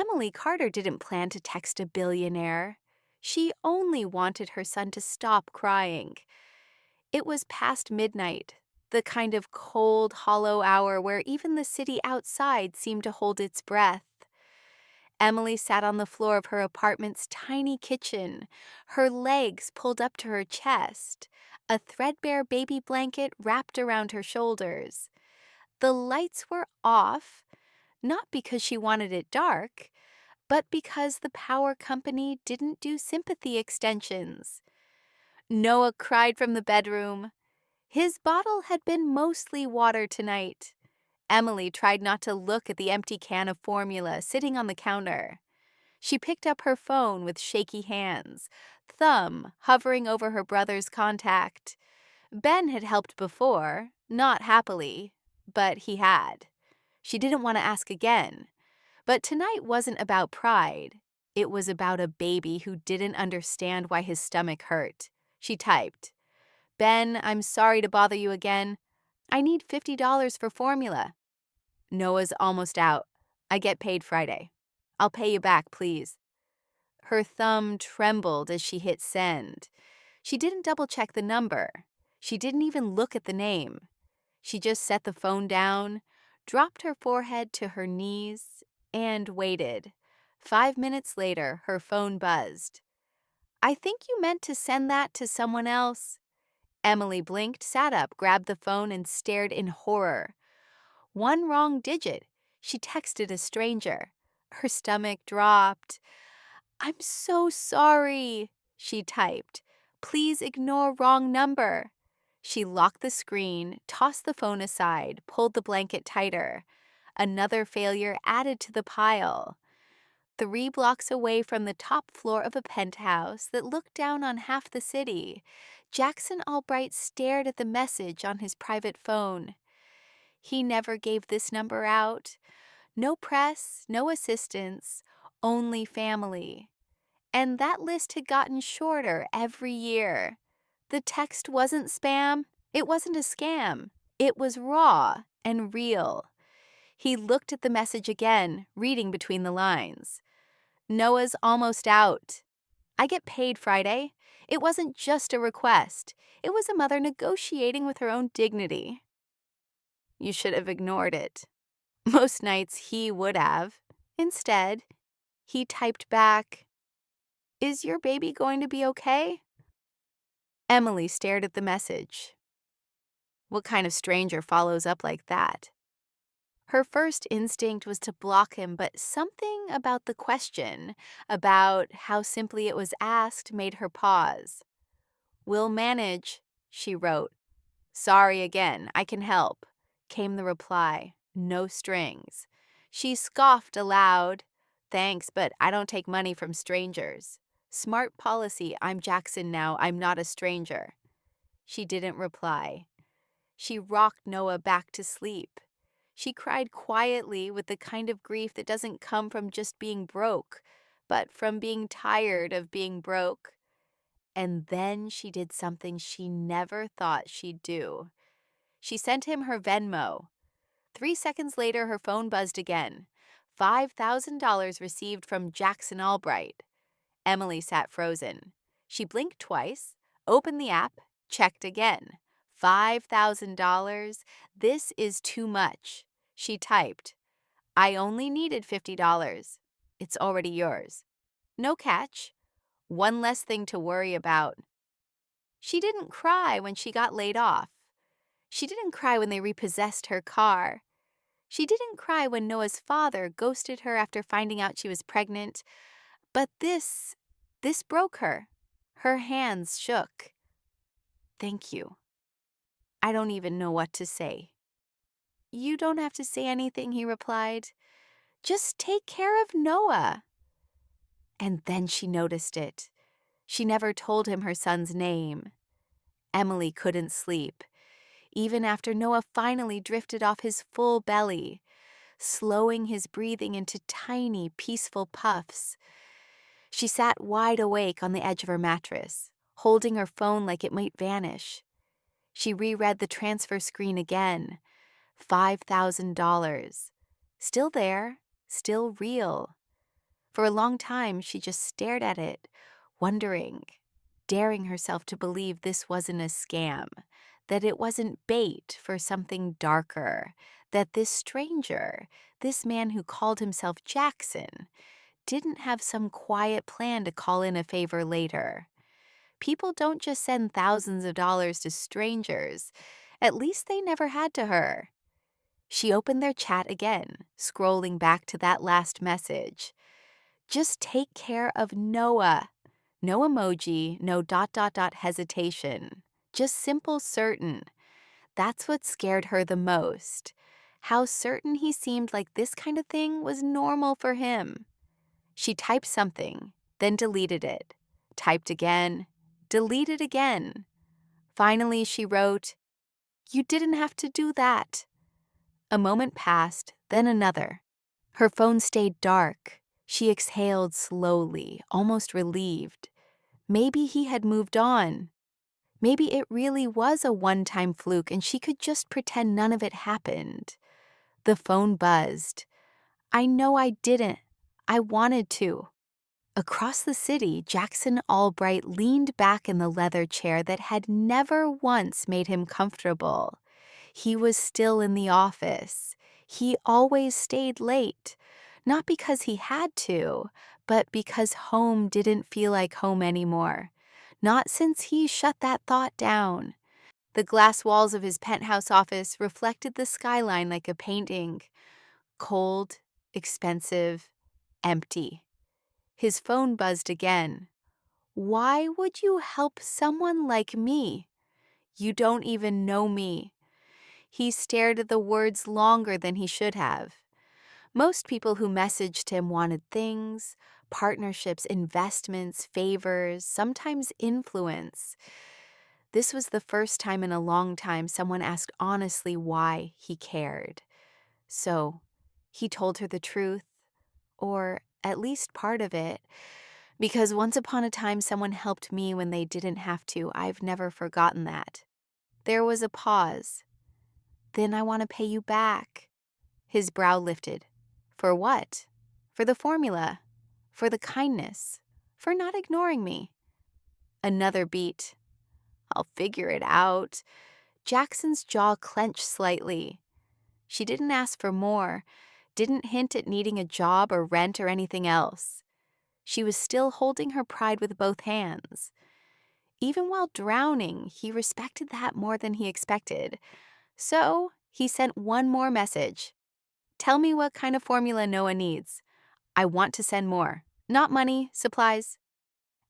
Emily Carter didn't plan to text a billionaire. She only wanted her son to stop crying. It was past midnight, the kind of cold, hollow hour where even the city outside seemed to hold its breath. Emily sat on the floor of her apartment's tiny kitchen, her legs pulled up to her chest, a threadbare baby blanket wrapped around her shoulders. The lights were off, not because she wanted it dark, but because the power company didn't do sympathy extensions. Noah cried from the bedroom. His bottle had been mostly water tonight. Emily tried not to look at the empty can of formula sitting on the counter. She picked up her phone with shaky hands, thumb hovering over her brother's contact. Ben had helped before, not happily, but he had. She didn't want to ask again. But tonight wasn't about pride. It was about a baby who didn't understand why his stomach hurt. She typed, "Ben, I'm sorry to bother you again. I need $50 for formula." "Noah's almost out. I get paid Friday. I'll pay you back, please." Her thumb trembled as she hit send. She didn't double-check the number. She didn't even look at the name. She just set the phone down, dropped her forehead to her knees, and waited. 5 minutes later, her phone buzzed. "I think you meant to send that to someone else." Emily blinked, sat up, grabbed the phone, and stared in horror. One wrong digit. She texted a stranger. Her stomach dropped. "I'm so sorry," she typed. "Please ignore wrong number." She locked the screen, tossed the phone aside, pulled the blanket tighter. Another failure added to the pile. 3 blocks away from the top floor of a penthouse that looked down on half the city, Jackson Albright stared at the message on his private phone. He never gave this number out. No press, no assistance, only family. And that list had gotten shorter every year. The text wasn't spam. It wasn't a scam. It was raw and real. He looked at the message again, reading between the lines. "Noah's almost out. I get paid Friday." It wasn't just a request. It was a mother negotiating with her own dignity. You should have ignored it. Most nights he would have. Instead, he typed back, "Is your baby going to be okay?" Emily stared at the message. What kind of stranger follows up like that? Her first instinct was to block him, but something about the question, about how simply it was asked, made her pause. "We'll manage," she wrote. "Sorry again, I can help," came the reply, no strings. She scoffed aloud. "Thanks, but I don't take money from strangers. Smart policy, I'm Jackson now, I'm not a stranger." She didn't reply. She rocked Noah back to sleep. She cried quietly with the kind of grief that doesn't come from just being broke, but from being tired of being broke. And then she did something she never thought she'd do. She sent him her Venmo. 3 seconds later, her phone buzzed again. $5,000 received from Jackson Albright. Emily sat frozen. She blinked twice, opened the app, checked again. $5,000? This is too much. She typed, "I only needed $50. It's already yours. No catch. One less thing to worry about." She didn't cry when she got laid off. She didn't cry when they repossessed her car. She didn't cry when Noah's father ghosted her after finding out she was pregnant. But this broke her. Her hands shook. "Thank you. I don't even know what to say." "You don't have to say anything," he replied. "Just take care of Noah." And then she noticed it. She never told him her son's name. Emily couldn't sleep, even after Noah finally drifted off his full belly, slowing his breathing into tiny, peaceful puffs. She sat wide awake on the edge of her mattress, holding her phone like it might vanish. She reread the transfer screen again. $5,000. Still there, still real. For a long time, she just stared at it, wondering, daring herself to believe this wasn't a scam, that it wasn't bait for something darker, that this stranger, this man who called himself Jackson, didn't have some quiet plan to call in a favor later. People don't just send thousands of dollars to strangers. At least they never had to her. She opened their chat again, scrolling back to that last message. Just take care of Noah. No emoji, no hesitation. Just simple certain. That's what scared her the most. How certain he seemed like this kind of thing was normal for him. She typed something, then deleted it. Typed again, deleted again. Finally, she wrote, "You didn't have to do that." A moment passed, then another. Her phone stayed dark. She exhaled slowly, almost relieved. Maybe he had moved on. Maybe it really was a one-time fluke and she could just pretend none of it happened. The phone buzzed. "I know I didn't. I wanted to." Across the city, Jackson Albright leaned back in the leather chair that had never once made him comfortable. He was still in the office. He always stayed late, not because he had to, but because home didn't feel like home anymore. Not since he shut that thought down. The glass walls of his penthouse office reflected the skyline like a painting. Cold, expensive, empty. His phone buzzed again. "Why would you help someone like me? You don't even know me." He stared at the words longer than he should have. Most people who messaged him wanted things, partnerships, investments, favors, sometimes influence. This was the first time in a long time someone asked honestly why he cared. So, he told her the truth, or at least part of it. Because once upon a time, someone helped me when they didn't have to. I've never forgotten that. There was a pause. "Then I want to pay you back." His brow lifted. "For what?" "For the formula. For the kindness. For not ignoring me." Another beat. "I'll figure it out." Jackson's jaw clenched slightly. She didn't ask for more, didn't hint at needing a job or rent or anything else. She was still holding her pride with both hands. Even while drowning, he respected that more than he expected. So he sent one more message. "Tell me what kind of formula Noah needs. I want to send more. Not money, supplies."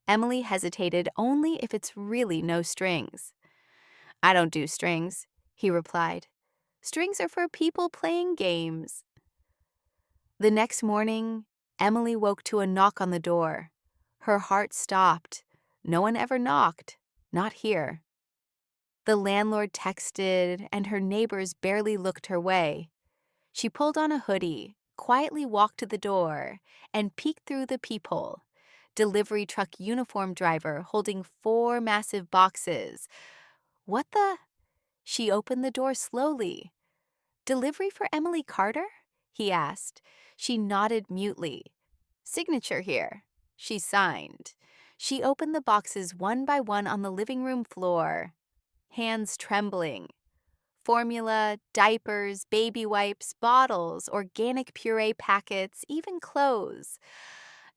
Emily hesitated only if it's really no strings. "I don't do strings," he replied. "Strings are for people playing games." The next morning, Emily woke to a knock on the door. Her heart stopped. No one ever knocked. Not here. The landlord texted, and her neighbors barely looked her way. She pulled on a hoodie, quietly walked to the door, and peeked through the peephole. Delivery truck uniform driver holding 4 massive boxes. What the? She opened the door slowly. "Delivery for Emily Carter?" he asked. She nodded mutely. "Signature here." She signed. She opened the boxes one by one on the living room floor, hands trembling. Formula, diapers, baby wipes, bottles, organic puree packets, even clothes.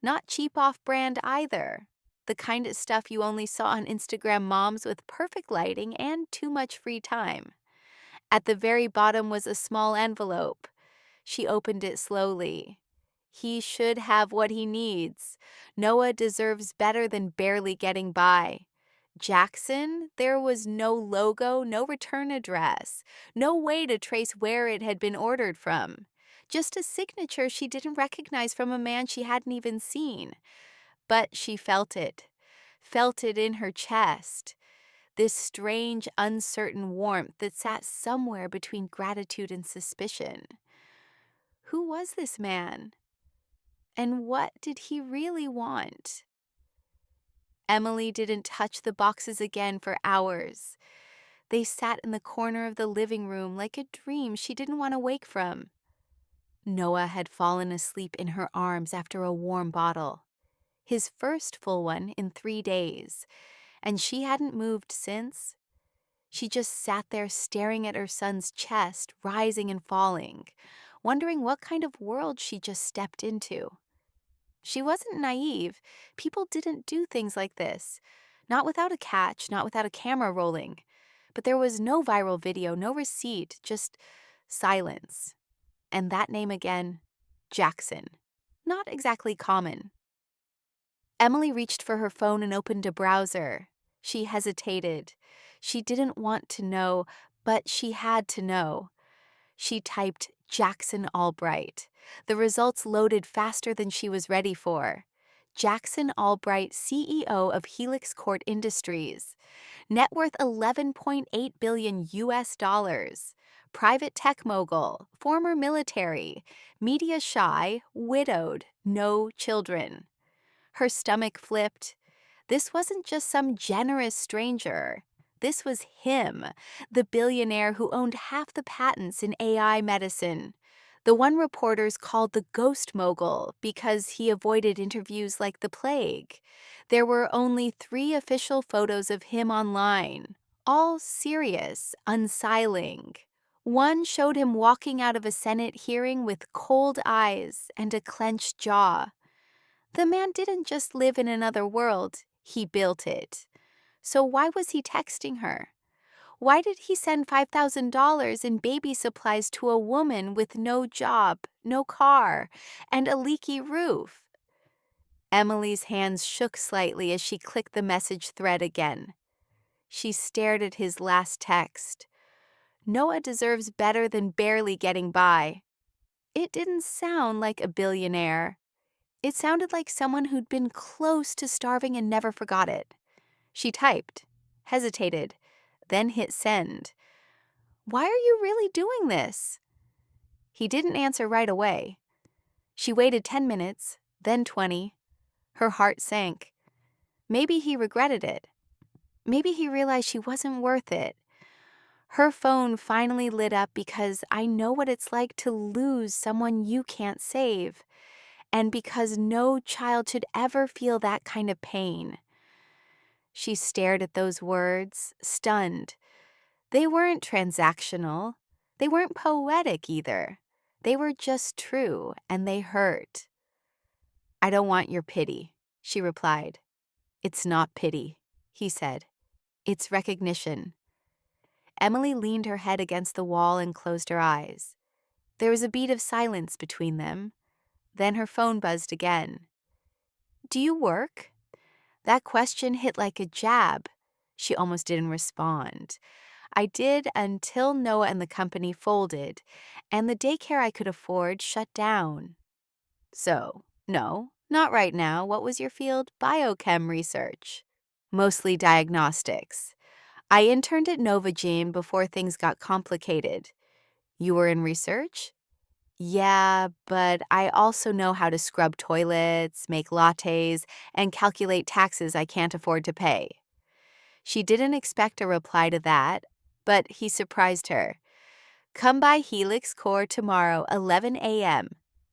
Not cheap off-brand either. The kind of stuff you only saw on Instagram moms with perfect lighting and too much free time. At the very bottom was a small envelope. She opened it slowly. He should have what he needs. Noah deserves better than barely getting by. Jackson, there was no logo, no return address, no way to trace where it had been ordered from. Just a signature she didn't recognize from a man she hadn't even seen. But she felt it in her chest. This strange, uncertain warmth that sat somewhere between gratitude and suspicion. Who was this man? And what did he really want? Emily didn't touch the boxes again for hours. They sat in the corner of the living room like a dream she didn't want to wake from. Noah had fallen asleep in her arms after a warm bottle, his first full one in 3 days, and she hadn't moved since. She just sat there staring at her son's chest rising and falling, wondering what kind of world she just stepped into. She wasn't naive. People didn't do things like this. Not without a catch, not without a camera rolling. But there was no viral video, no receipt, just silence. And that name again, Jackson. Not exactly common. Emily reached for her phone and opened a browser. She hesitated. She didn't want to know, but she had to know. She typed Jackson Albright. The results loaded faster than she was ready for. Jackson Albright, CEO of Helix Court Industries. Net worth 11.8 billion US dollars. Private tech mogul, former military, media shy, widowed, no children. Her stomach flipped. This wasn't just some generous stranger. This was him, the billionaire who owned half the patents in AI medicine. The one reporters called the ghost mogul because he avoided interviews like the plague. There were only 3 official photos of him online, all serious, unsiling. One showed him walking out of a Senate hearing with cold eyes and a clenched jaw. The man didn't just live in another world, he built it. So why was he texting her? Why did he send $5,000 in baby supplies to a woman with no job, no car, and a leaky roof? Emily's hands shook slightly as she clicked the message thread again. She stared at his last text. Noah deserves better than barely getting by. It didn't sound like a billionaire. It sounded like someone who'd been close to starving and never forgot it. She typed, hesitated, then hit send. Why are you really doing this? He didn't answer right away. She waited 10 minutes, then 20. Her heart sank. Maybe he regretted it. Maybe he realized she wasn't worth it. Her phone finally lit up because I know what it's like to lose someone you can't save, and because no child should ever feel that kind of pain. She stared at those words, stunned. They weren't transactional. They weren't poetic either. They were just true, and they hurt. I don't want your pity, she replied. It's not pity, he said. It's recognition. Emily leaned her head against the wall and closed her eyes. There was a beat of silence between them. Then her phone buzzed again. Do you work? That question hit like a jab. She almost didn't respond. I did until Noah and the company folded, and the daycare I could afford shut down. So, no, not right now. What was your field? Biochem research. Mostly diagnostics. I interned at Novagene before things got complicated. You were in research? Yeah, but I also know how to scrub toilets, make lattes, and calculate taxes I can't afford to pay. She didn't expect a reply to that, but he surprised her. Come by Helix Core tomorrow, 11 a.m.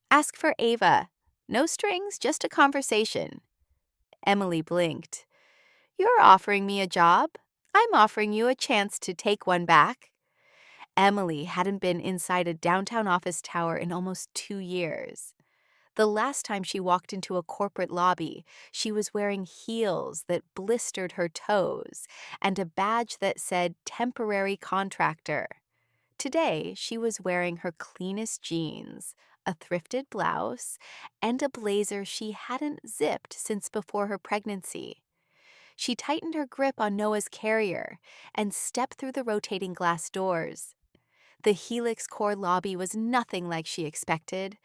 Ask for Ava. No strings, just a conversation. Emily blinked. You're offering me a job? I'm offering you a chance to take one back. Emily hadn't been inside a downtown office tower in almost 2 years. The last time she walked into a corporate lobby, she was wearing heels that blistered her toes and a badge that said temporary contractor. Today, she was wearing her cleanest jeans, a thrifted blouse, and a blazer she hadn't zipped since before her pregnancy. She tightened her grip on Noah's carrier and stepped through the rotating glass doors. The Helix Core lobby was nothing like she expected.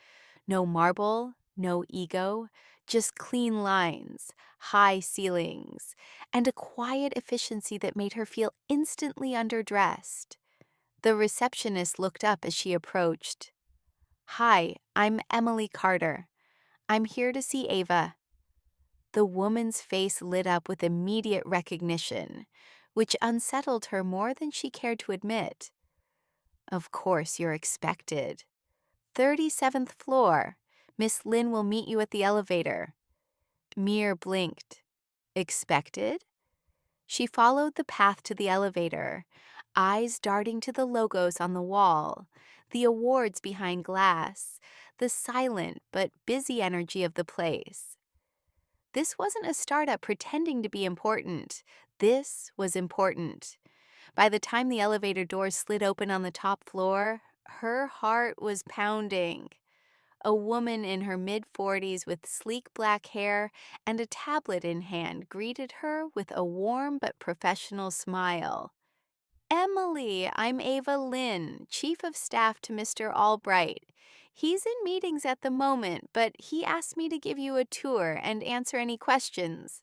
No marble, no ego, just clean lines, high ceilings, and a quiet efficiency that made her feel instantly underdressed. The receptionist looked up as she approached. Hi, I'm Emily Carter. I'm here to see Ava. The woman's face lit up with immediate recognition, which unsettled her more than she cared to admit. Of course, you're expected. 37th floor. Miss Lynn will meet you at the elevator. Mir blinked. Expected? She followed the path to the elevator, eyes darting to the logos on the wall, the awards behind glass, the silent but busy energy of the place. This wasn't a startup pretending to be important. This was important. By the time the elevator doors slid open on the top floor, her heart was pounding. A woman in her mid-40s with sleek black hair and a tablet in hand greeted her with a warm but professional smile. "Emily, I'm Ava Lynn, Chief of Staff to Mr. Albright. He's in meetings at the moment, but he asked me to give you a tour and answer any questions."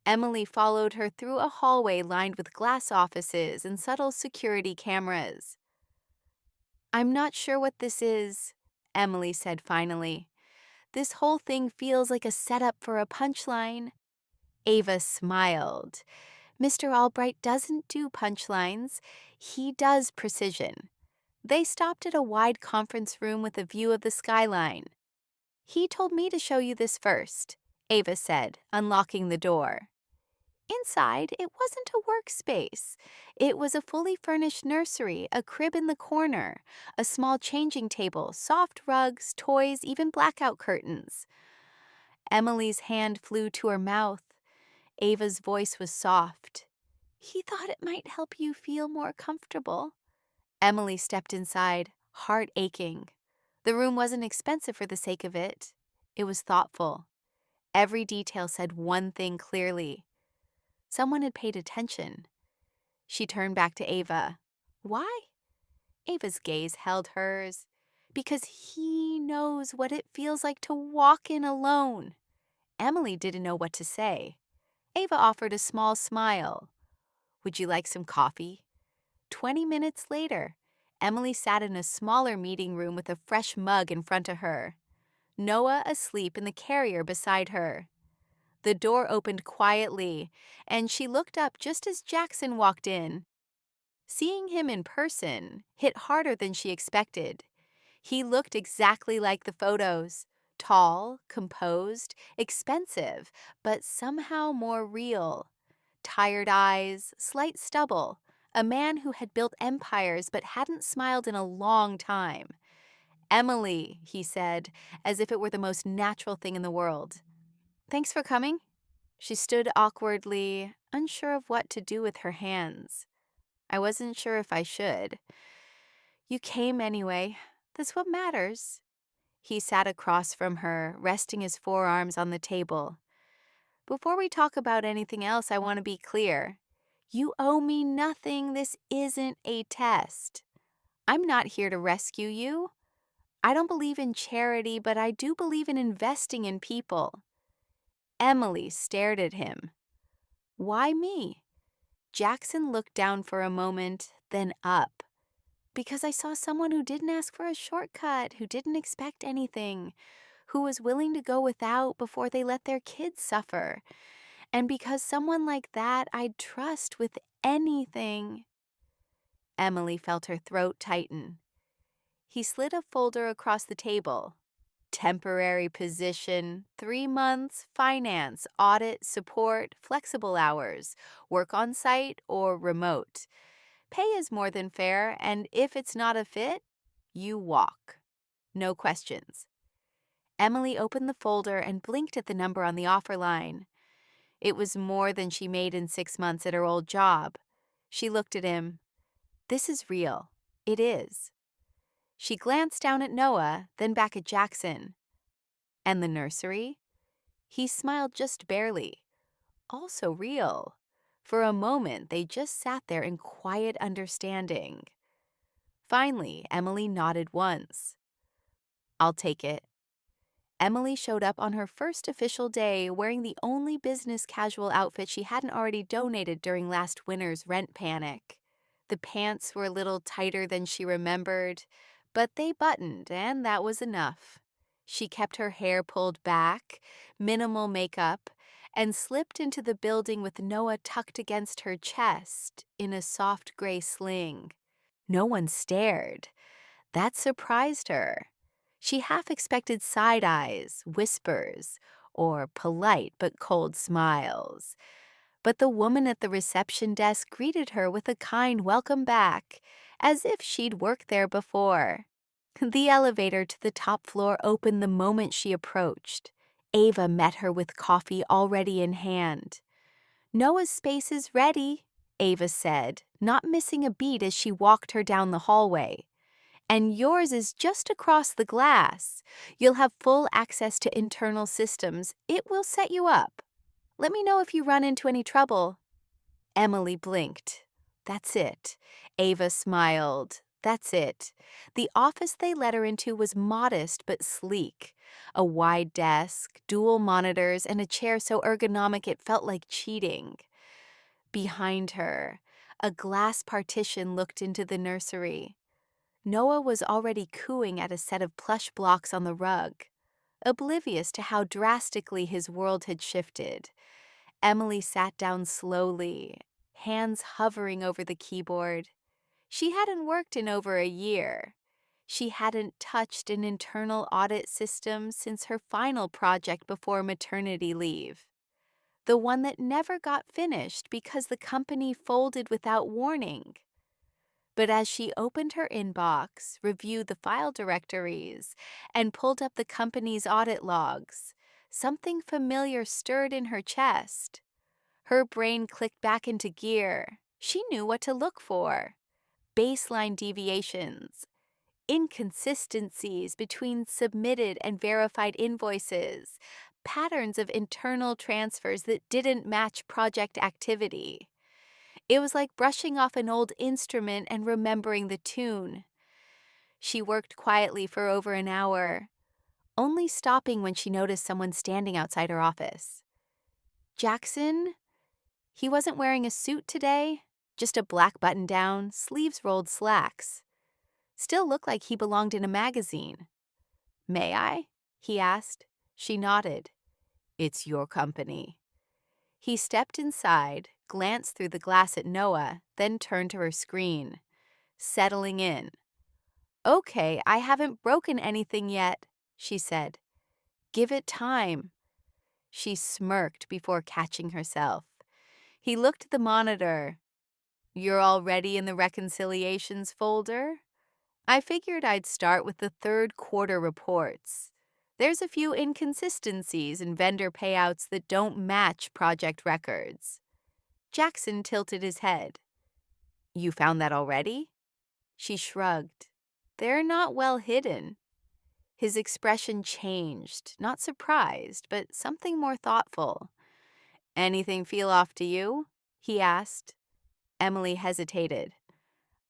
Emily followed her through a hallway lined with glass offices and subtle security cameras. "I'm not sure what this is," Emily said finally. "This whole thing feels like a setup for a punchline." Ava smiled. "Mr. Albright doesn't do punchlines. He does precision." They stopped at a wide conference room with a view of the skyline. "He told me to show you this first," Ava said, unlocking the door. Inside, it wasn't a workspace. It was a fully furnished nursery, a crib in the corner, a small changing table, soft rugs, toys, even blackout curtains. Emily's hand flew to her mouth. Ava's voice was soft. "He thought it might help you feel more comfortable." Emily stepped inside, heart aching. The room wasn't expensive for the sake of it. It was thoughtful. Every detail said one thing clearly. Someone had paid attention. She turned back to Ava. "Why?" Ava's gaze held hers. "Because he knows what it feels like to walk in alone." Emily didn't know what to say. Ava offered a small smile. "Would you like some coffee?" 20 minutes later, Emily sat in a smaller meeting room with a fresh mug in front of her. Noah asleep in the carrier beside her. The door opened quietly, and she looked up just as Jackson walked in. Seeing him in person hit harder than she expected. He looked exactly like the photos. Tall, composed, expensive, but somehow more real. Tired eyes, slight stubble. A man who had built empires but hadn't smiled in a long time. "Emily," he said, as if it were the most natural thing in the world. "Thanks for coming." She stood awkwardly, unsure of what to do with her hands. "I wasn't sure if I should." "You came anyway. That's what matters." He sat across from her, resting his forearms on the table. "Before we talk about anything else, I want to be clear. You owe me nothing. This isn't a test. I'm not here to rescue you. I don't believe in charity, but I do believe in investing in people." Emily stared at him. "Why me?" Jackson looked down for a moment, then up. "Because I saw someone who didn't ask for a shortcut, who didn't expect anything, who was willing to go without before they let their kids suffer. And because someone like that I'd trust with anything." Emily felt her throat tighten. He slid a folder across the table. Temporary position, 3 months, finance, audit, support, flexible hours, work on site or remote. Pay is more than fair, and if it's not a fit, you walk. No questions. Emily opened the folder and blinked at the number on the offer line. It was more than she made in 6 months at her old job. She looked at him. "This is real. It is." She glanced down at Noah, then back at Jackson. "And the nursery?" He smiled just barely. "Also real." For a moment, they just sat there in quiet understanding. Finally, Emily nodded once. "I'll take it." Emily showed up on her first official day wearing the only business casual outfit she hadn't already donated during last winter's rent panic. The pants were a little tighter than she remembered, but they buttoned, and that was enough. She kept her hair pulled back, minimal makeup, and slipped into the building with Noah tucked against her chest in a soft gray sling. No one stared. That surprised her. She half expected side eyes, whispers, or polite but cold smiles. But the woman at the reception desk greeted her with a kind welcome back, as if she'd worked there before. The elevator to the top floor opened the moment she approached. Ava met her with coffee already in hand. "Noah's space is ready," Ava said, not missing a beat as she walked her down the hallway. "And yours is just across the glass. You'll have full access to internal systems. It will set you up. Let me know if you run into any trouble." Emily blinked. "That's it." Ava smiled. "That's it." The office they let her into was modest but sleek. A wide desk, dual monitors, and a chair so ergonomic it felt like cheating. Behind her, a glass partition looked into the nursery. Noah was already cooing at a set of plush blocks on the rug, oblivious to how drastically his world had shifted. Emily sat down slowly, hands hovering over the keyboard. She hadn't worked in over a year. She hadn't touched an internal audit system since her final project before maternity leave. The one that never got finished because the company folded without warning. But as she opened her inbox, reviewed the file directories, and pulled up the company's audit logs, something familiar stirred in her chest. Her brain clicked back into gear. She knew what to look for. Baseline deviations, inconsistencies between submitted and verified invoices, patterns of internal transfers that didn't match project activity. It was like brushing off an old instrument and remembering the tune. She worked quietly for over an hour, only stopping when she noticed someone standing outside her office. "Jackson?" He wasn't wearing a suit today, just a black button-down, sleeves-rolled slacks. Still looked like he belonged in a magazine. "May I?" he asked. She nodded. "It's your company." He stepped inside, glanced through the glass at Noah, then turned to her screen. Settling in. "Okay, I haven't broken anything yet," she said. "Give it time." She smirked before catching herself. He looked at the monitor. "You're already in the reconciliations folder?" "I figured I'd start with the third quarter reports. There's a few inconsistencies in vendor payouts that don't match project records." Jackson tilted his head. "You found that already?" She shrugged. "They're not well hidden." His expression changed, not surprised, but something more thoughtful. "Anything feel off to you?" he asked. Emily hesitated.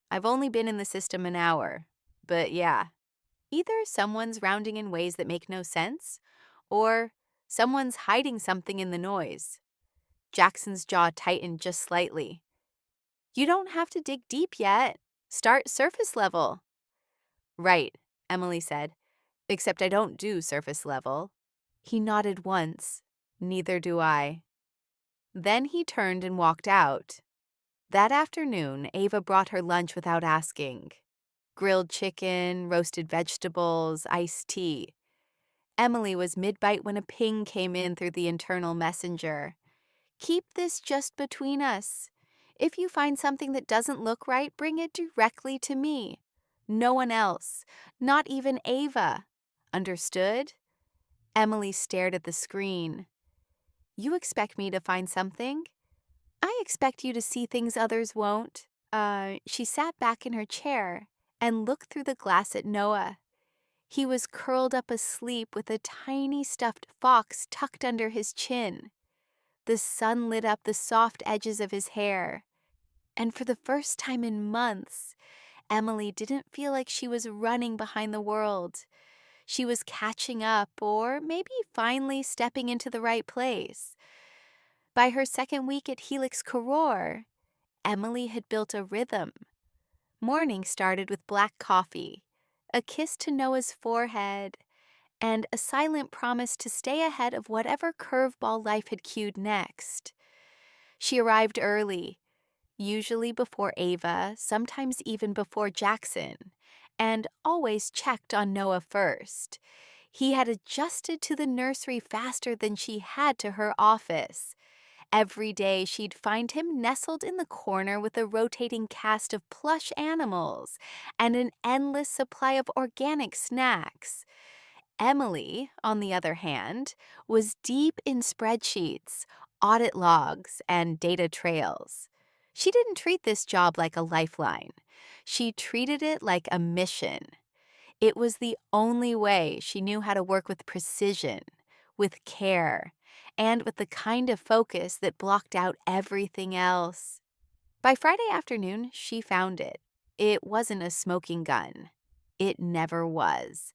"I've only been in the system an hour, but yeah. Either someone's rounding in ways that make no sense, or someone's hiding something in the noise." Jackson's jaw tightened just slightly. "You don't have to dig deep yet. Start surface level." "Right," Emily said, "except I don't do surface level." He nodded once. "Neither do I." Then he turned and walked out. That afternoon, Ava brought her lunch without asking. Grilled chicken, roasted vegetables, iced tea. Emily was mid-bite when a ping came in through the internal messenger. "Keep this just between us. If you find something that doesn't look right, bring it directly to me. No one else, not even Ava. Understood?" Emily stared at the screen. "You expect me to find something?" "I expect you to see things others won't." She sat back in her chair and looked through the glass at Noah. He was curled up asleep with a tiny stuffed fox tucked under his chin. The sun lit up the soft edges of his hair. And for the first time in months, Emily didn't feel like she was running behind the world. She was catching up, or maybe finally stepping into the right place. By her second week at Helix Caror, Emily had built a rhythm. Morning started with black coffee, a kiss to Noah's forehead, and a silent promise to stay ahead of whatever curveball life had cued next. She arrived early, usually before Ava, sometimes even before Jackson, and always checked on Noah first. He had adjusted to the nursery faster than she had to her office. Every day she'd find him nestled in the corner with a rotating cast of plush animals and an endless supply of organic snacks. Emily, on the other hand, was deep in spreadsheets, audit logs, and data trails. She didn't treat this job like a lifeline. She treated it like a mission. It was the only way she knew how to work with precision, with care, and with the kind of focus that blocked out everything else. By Friday afternoon, she found it. It wasn't a smoking gun. It never was.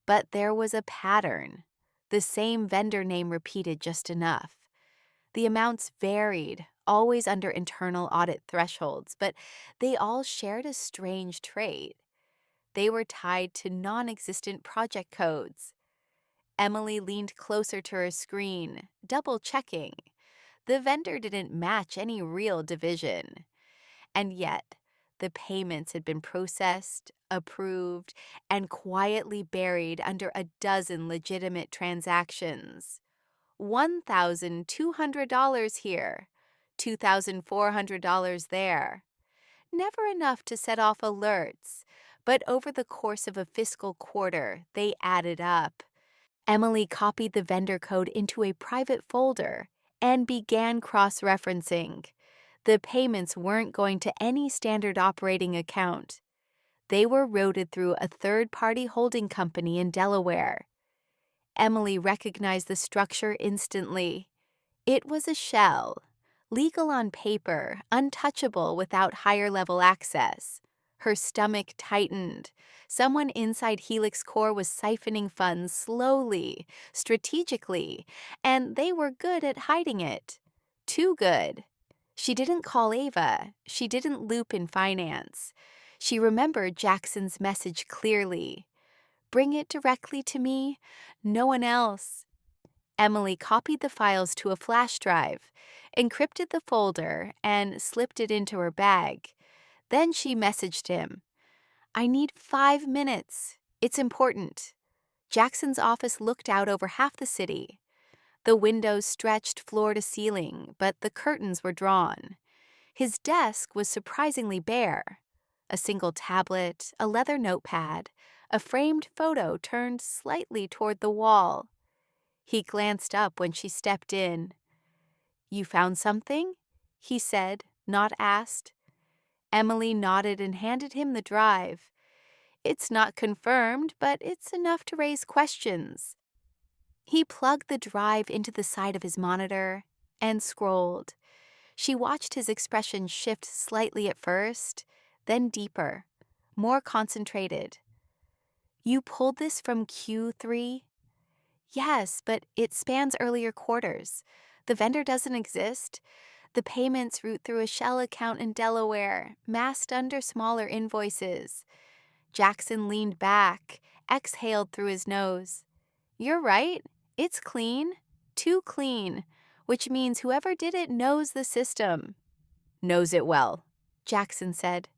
But there was a pattern. The same vendor name repeated just enough. The amounts varied, always under internal audit thresholds, but they all shared a strange trait. They were tied to non-existent project codes. Emily leaned closer to her screen, double-checking. The vendor didn't match any real division. And yet, the payments had been processed, approved, and quietly buried under a dozen legitimate transactions. $1,200 here, $2,400 there. Never enough to set off alerts, but over the course of a fiscal quarter, they added up. Emily copied the vendor code into a private folder and began cross-referencing. The payments weren't going to any standard operating account. They were routed through a third-party holding company in Delaware. Emily recognized the structure instantly. It was a shell, legal on paper, untouchable without higher-level access. Her stomach tightened. Someone inside Helix Core was siphoning funds slowly, strategically, and they were good at hiding it. Too good. She didn't call Ava. She didn't loop in finance. She remembered Jackson's message clearly. Bring it directly to me, no one else. Emily copied the files to a flash drive, encrypted the folder, and slipped it into her bag. Then she messaged him. I need 5 minutes. It's important. Jackson's office looked out over half the city. The windows stretched floor to ceiling, but the curtains were drawn. His desk was surprisingly bare. A single tablet, a leather notepad, a framed photo turned slightly toward the wall. He glanced up when she stepped in. You found something? He said, not asked. Emily nodded and handed him the drive. It's not confirmed, but it's enough to raise questions. He plugged the drive into the side of his monitor and scrolled. She watched his expression shift slightly at first, then deeper, more concentrated. You pulled this from Q3? Yes, but it spans earlier quarters. The vendor doesn't exist. The payments route through a shell account in Delaware, masked under smaller invoices. Jackson leaned back, exhaled through his nose. You're right. It's clean. Too clean. Which means whoever did it knows the system. Knows it well, Jackson said.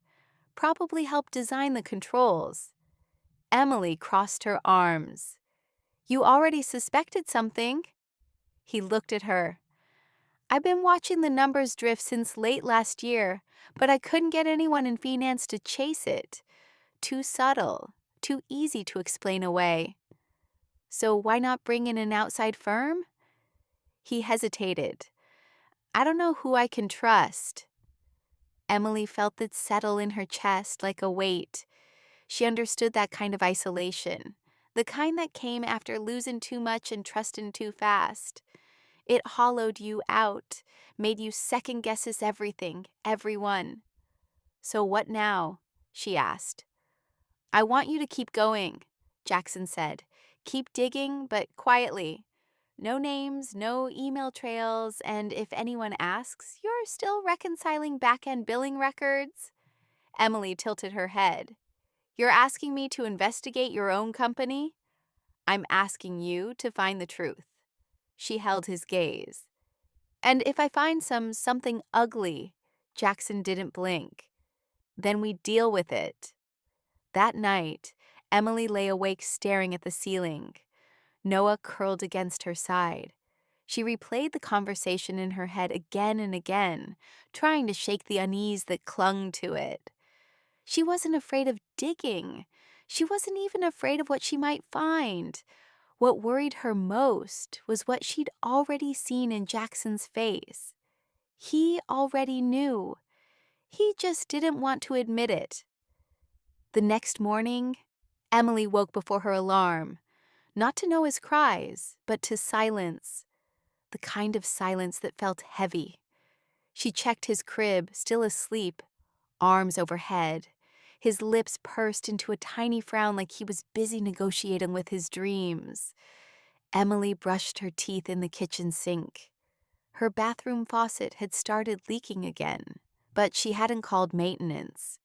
Probably helped design the controls. Emily crossed her arms. You already suspected something. He looked at her. I've been watching the numbers drift since late last year, but I couldn't get anyone in finance to chase it. Too subtle, too easy to explain away. So why not bring in an outside firm? He hesitated. I don't know who I can trust. Emily felt it settle in her chest like a weight. She understood that kind of isolation, the kind that came after losing too much and trusting too fast. It hollowed you out, made you second-guess everything, everyone. So what now? She asked. I want you to keep going, Jackson said. Keep digging, but quietly. No names, no email trails, and if anyone asks, you're still reconciling back-end billing records? Emily tilted her head. You're asking me to investigate your own company? I'm asking you to find the truth. She held his gaze. And if I find something ugly, Jackson didn't blink, then we deal with it. That night, Emily lay awake staring at the ceiling. Noah curled against her side. She replayed the conversation in her head again and again, trying to shake the unease that clung to it. She wasn't afraid of digging. She wasn't even afraid of what she might find. What worried her most was what she'd already seen in Jackson's face. He already knew. He just didn't want to admit it. The next morning, Emily woke before her alarm, not to Noah's cries, but to silence, the kind of silence that felt heavy. She checked his crib, still asleep, arms overhead. His lips pursed into a tiny frown like he was busy negotiating with his dreams. Emily brushed her teeth in the kitchen sink. Her bathroom faucet had started leaking again, but she hadn't called maintenance.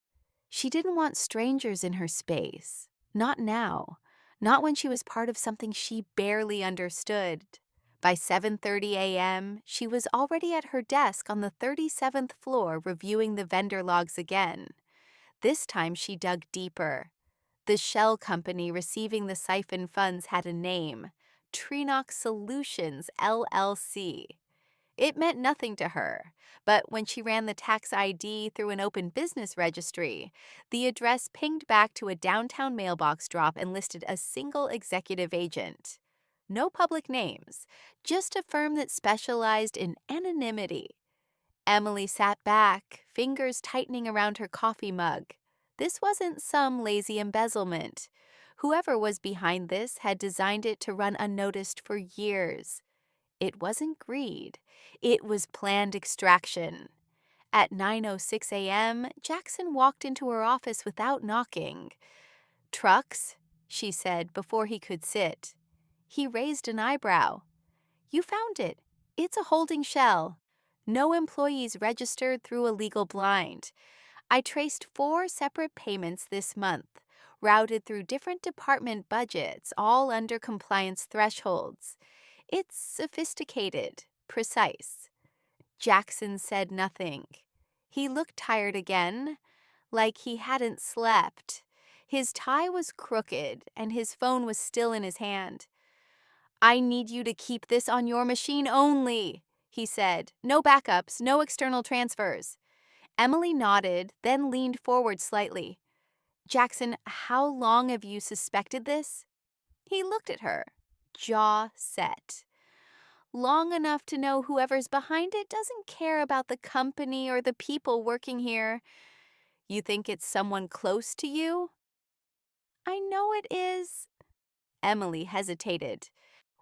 She didn't want strangers in her space. Not now. Not when she was part of something she barely understood. By 7:30 a.m., she was already at her desk on the 37th floor reviewing the vendor logs again. This time she dug deeper. The shell company receiving the siphon funds had a name, Trinox Solutions, LLC. It meant nothing to her, but when she ran the tax ID through an open business registry, the address pinged back to a downtown mailbox drop and listed a single executive agent. No public names, just a firm that specialized in anonymity. Emily sat back, fingers tightening around her coffee mug. This wasn't some lazy embezzlement. Whoever was behind this had designed it to run unnoticed for years. It wasn't greed. It was planned extraction. At 9:06 a.m., Jackson walked into her office without knocking. "Trucks," she said before he could sit. He raised an eyebrow. "You found it. It's a holding shell. No employees registered through a legal blind. I traced 4 separate payments this month, routed through different department budgets, all under compliance thresholds. It's sophisticated, precise." Jackson said nothing. He looked tired again, like he hadn't slept. His tie was crooked, and his phone was still in his hand. "I need you to keep this on your machine only," he said. "No backups, no external transfers." Emily nodded, then leaned forward slightly. "Jackson, how long have you suspected this?" He looked at her, jaw set. "Long enough to know whoever's behind it doesn't care about the company or the people working here." "You think it's someone close to you?" "I know it is." Emily hesitated.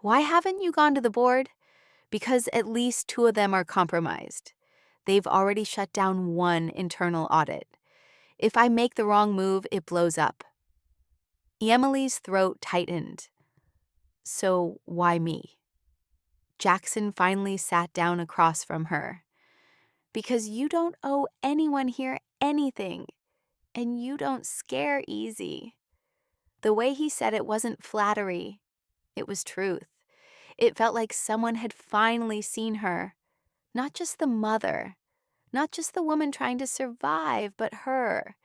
"Why haven't you gone to the board?" "Because at least 2 of them are compromised. They've already shut down 1 internal audit. If I make the wrong move, it blows up." Emily's throat tightened. "So why me?" Jackson finally sat down across from her. "Because you don't owe anyone here anything, and you don't scare easy." The way he said it wasn't flattery. It was truth. It felt like someone had finally seen her. Not just the mother. Not just the woman trying to survive, but her.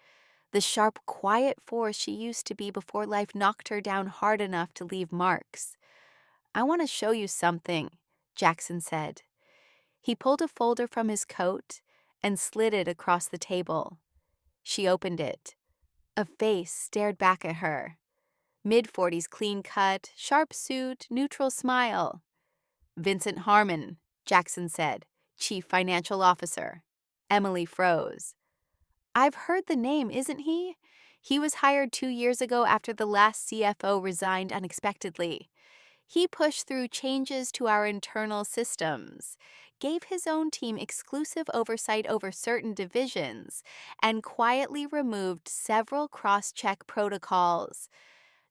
The sharp, quiet force she used to be before life knocked her down hard enough to leave marks. "I want to show you something," Jackson said. He pulled a folder from his coat and slid it across the table. She opened it. A face stared back at her. Mid-40s clean cut, sharp suit, neutral smile. "Vincent Harmon," Jackson said, "Chief Financial Officer." Emily froze. "I've heard the name, isn't he? He was hired 2 years ago after the last CFO resigned unexpectedly. He pushed through changes to our internal systems, gave his own team exclusive oversight over certain divisions, and quietly removed several cross-check protocols.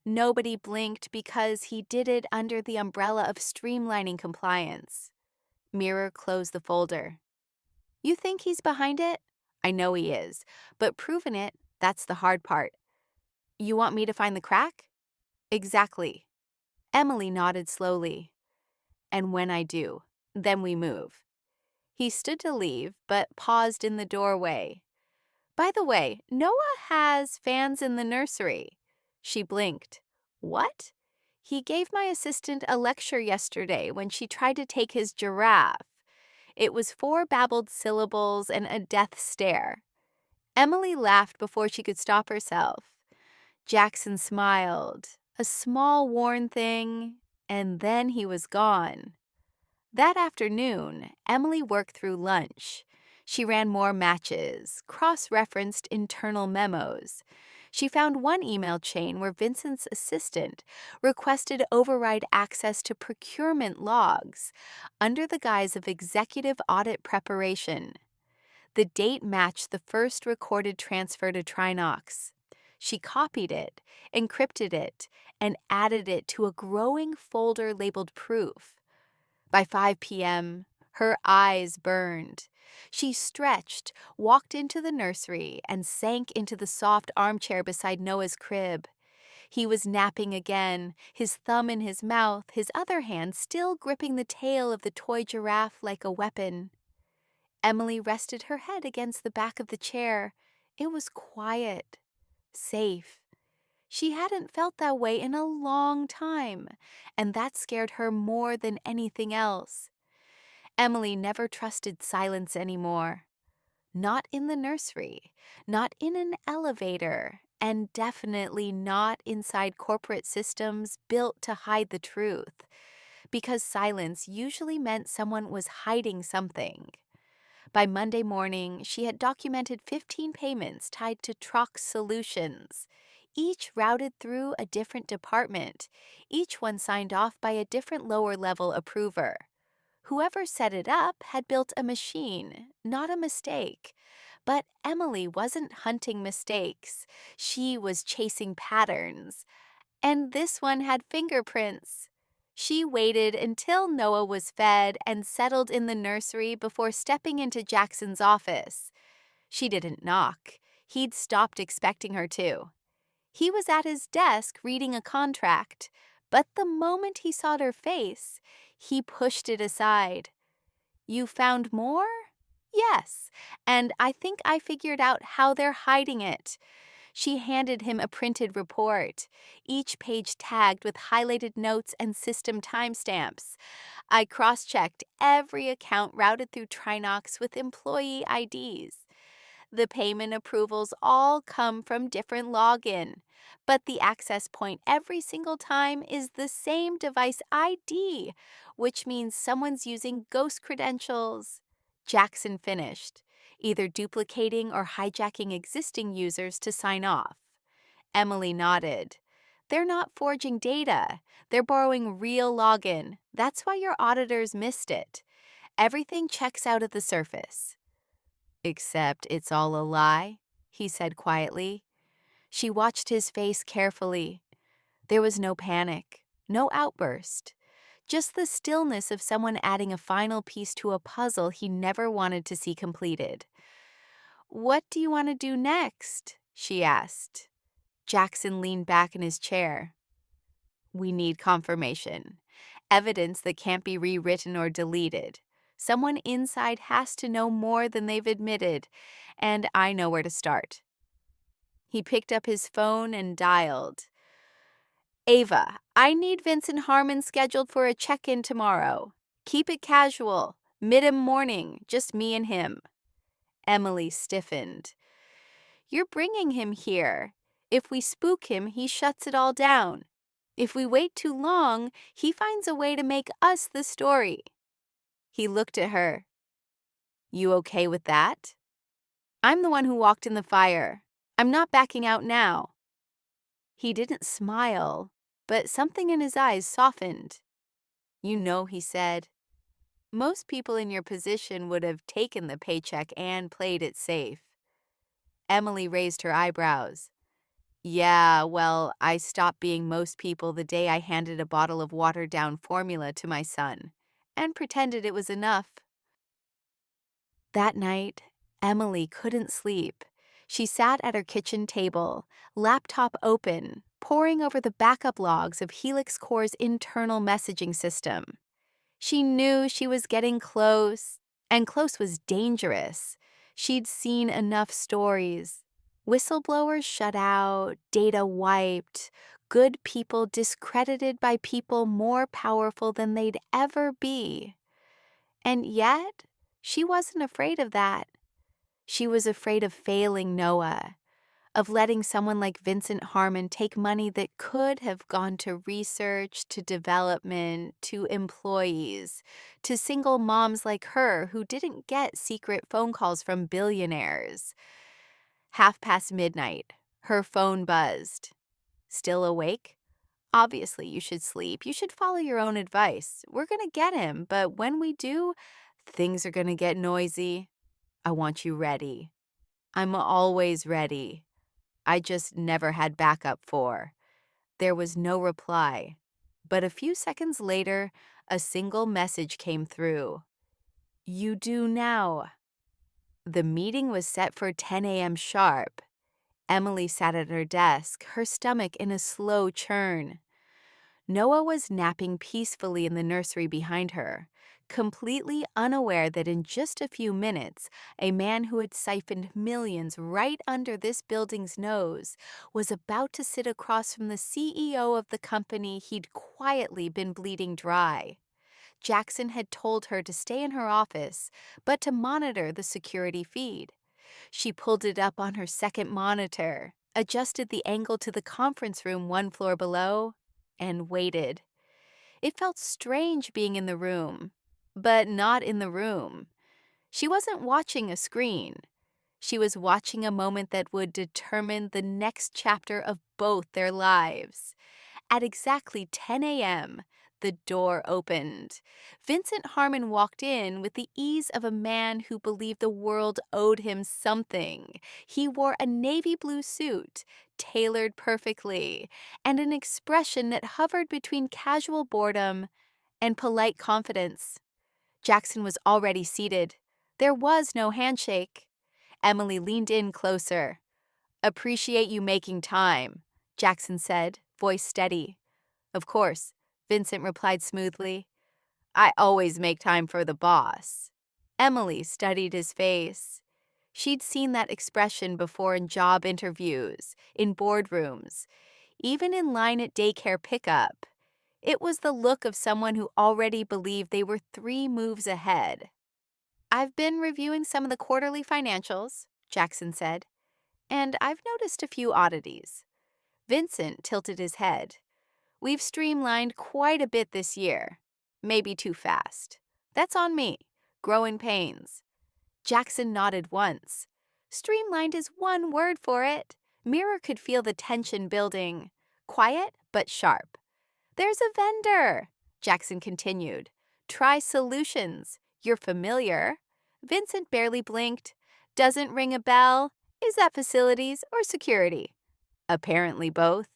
Nobody blinked because he did it under the umbrella of streamlining compliance." Mirror closed the folder. "You think he's behind it?" "I know he is, but proving it, that's the hard part." "You want me to find the crack?" "Exactly." Emily nodded slowly. "And when I do, then we move." He stood to leave, but paused in the doorway. By the way, Noah has fans in the nursery. She blinked. What? He gave my assistant a lecture yesterday when she tried to take his giraffe. It was 4 babbled syllables and a death stare. Emily laughed before she could stop herself. Jackson smiled, a small worn thing, and then he was gone. That afternoon, Emily worked through lunch. She ran more matches, cross-referenced internal memos. She found one email chain where Vincent's assistant requested override access to procurement logs under the guise of executive audit preparation. The date matched the first recorded transfer to Trinox. She copied it, encrypted it, and added it to a growing folder labeled proof. By 5 p.m., her eyes burned. She stretched, walked into the nursery, and sank into the soft armchair beside Noah's crib. He was napping again, his thumb in his mouth, his other hand still gripping the tail of the toy giraffe like a weapon. Emily rested her head against the back of the chair. It was quiet, safe. She hadn't felt that way in a long time, and that scared her more than anything else. Emily never trusted silence anymore. Not in the nursery, not in an elevator, and definitely not inside corporate systems built to hide the truth, because silence usually meant someone was hiding something. By Monday morning, she had documented 15 payments tied to Trox Solutions, each routed through a different department, each one signed off by a different lower-level approver. Whoever set it up had built a machine, not a mistake. But Emily wasn't hunting mistakes. She was chasing patterns. And this one had fingerprints. She waited until Noah was fed and settled in the nursery before stepping into Jackson's office. She didn't knock. He'd stopped expecting her to. He was at his desk reading a contract, but the moment he saw her face, he pushed it aside. "You found more?" "Yes, and I think I figured out how they're hiding it." She handed him a printed report, each page tagged with highlighted notes and system timestamps. "I cross-checked every account routed through Trinox with employee IDs. The payment approvals all come from different login, but the access point every single time is the same device ID, which means someone's using ghost credentials." Jackson finished, either duplicating or hijacking existing users to sign off. Emily nodded. "They're not forging data. They're borrowing real login. That's why your auditors missed it. Everything checks out at the surface." "Except it's all a lie," he said quietly. She watched his face carefully. There was no panic, no outburst, just the stillness of someone adding a final piece to a puzzle he never wanted to see completed. "What do you want to do next?" she asked. Jackson leaned back in his chair. "We need confirmation. Evidence that can't be rewritten or deleted. Someone inside has to know more than they've admitted, and I know where to start." He picked up his phone and dialed. "Ava, I need Vincent Harmon scheduled for a check-in tomorrow. Keep it casual, mid-morning, just me and him." Emily stiffened. "You're bringing him here. If we spook him, he shuts it all down. If we wait too long, he finds a way to make us the story." He looked at her. "You okay with that?" "I'm the one who walked in the fire. I'm not backing out now." He didn't smile, but something in his eyes softened. "You know," he said, "most people in your position would have taken the paycheck and played it safe." Emily raised her eyebrows. "Yeah, well, I stopped being most people the day I handed a bottle of watered-down formula to my son and pretended it was enough." That night, Emily couldn't sleep. She sat at her kitchen table, laptop open, poring over the backup logs of Helix Core's internal messaging system. She knew she was getting close, and close was dangerous. She'd seen enough stories. Whistleblowers shut out, data wiped, good people discredited by people more powerful than they'd ever be. And yet, she wasn't afraid of that. She was afraid of failing Noah, of letting someone like Vincent Harmon take money that could have gone to research, to development, to employees, to single moms like her who didn't get secret phone calls from billionaires. midnight, her phone buzzed. Still awake? Obviously, you should sleep. You should follow your own advice. We're going to get him, but when we do, things are going to get noisy. I want you ready. I'm always ready. I just never had backup for. There was no reply. But a few seconds later, a single message came through. You do now. The meeting was set for 10 a.m. sharp. Emily sat at her desk, her stomach in a slow churn. Noah was napping peacefully in the nursery behind her, completely unaware that in just a few minutes, a man who had siphoned millions right under this building's nose was about to sit across from the CEO of the company he'd quietly been bleeding dry. Jackson had told her to stay in her office, but to monitor the security feed. She pulled it up on her second monitor, adjusted the angle to the conference room one floor below, and waited. It felt strange being in the room, but not in the room. She wasn't watching a screen. She was watching a moment that would determine the next chapter of both their lives. At exactly 10 a.m., the door opened. Vincent Harmon walked in with the ease of a man who believed the world owed him something. He wore a navy blue suit, tailored perfectly, and an expression that hovered between casual boredom and polite confidence. Jackson was already seated. There was no handshake. Emily leaned in closer. "Appreciate you making time," Jackson said, voice steady. "Of course," Vincent replied smoothly. "I always make time for the boss." Emily studied his face. She'd seen that expression before in job interviews, in boardrooms, even in line at daycare pickup. It was the look of someone who already believed they were 3 moves ahead. "I've been reviewing some of the quarterly financials," Jackson said, "and I've noticed a few oddities." Vincent tilted his head. "We've streamlined quite a bit this year. Maybe too fast. That's on me. Growing pains." Jackson nodded once. Streamlined is one word for it. Mira could feel the tension building. Quiet, but sharp. "There's a vendor," Jackson continued. "Try Solutions. You're familiar." Vincent barely blinked. "Doesn't ring a bell. Is that facilities or security?" "Apparently both.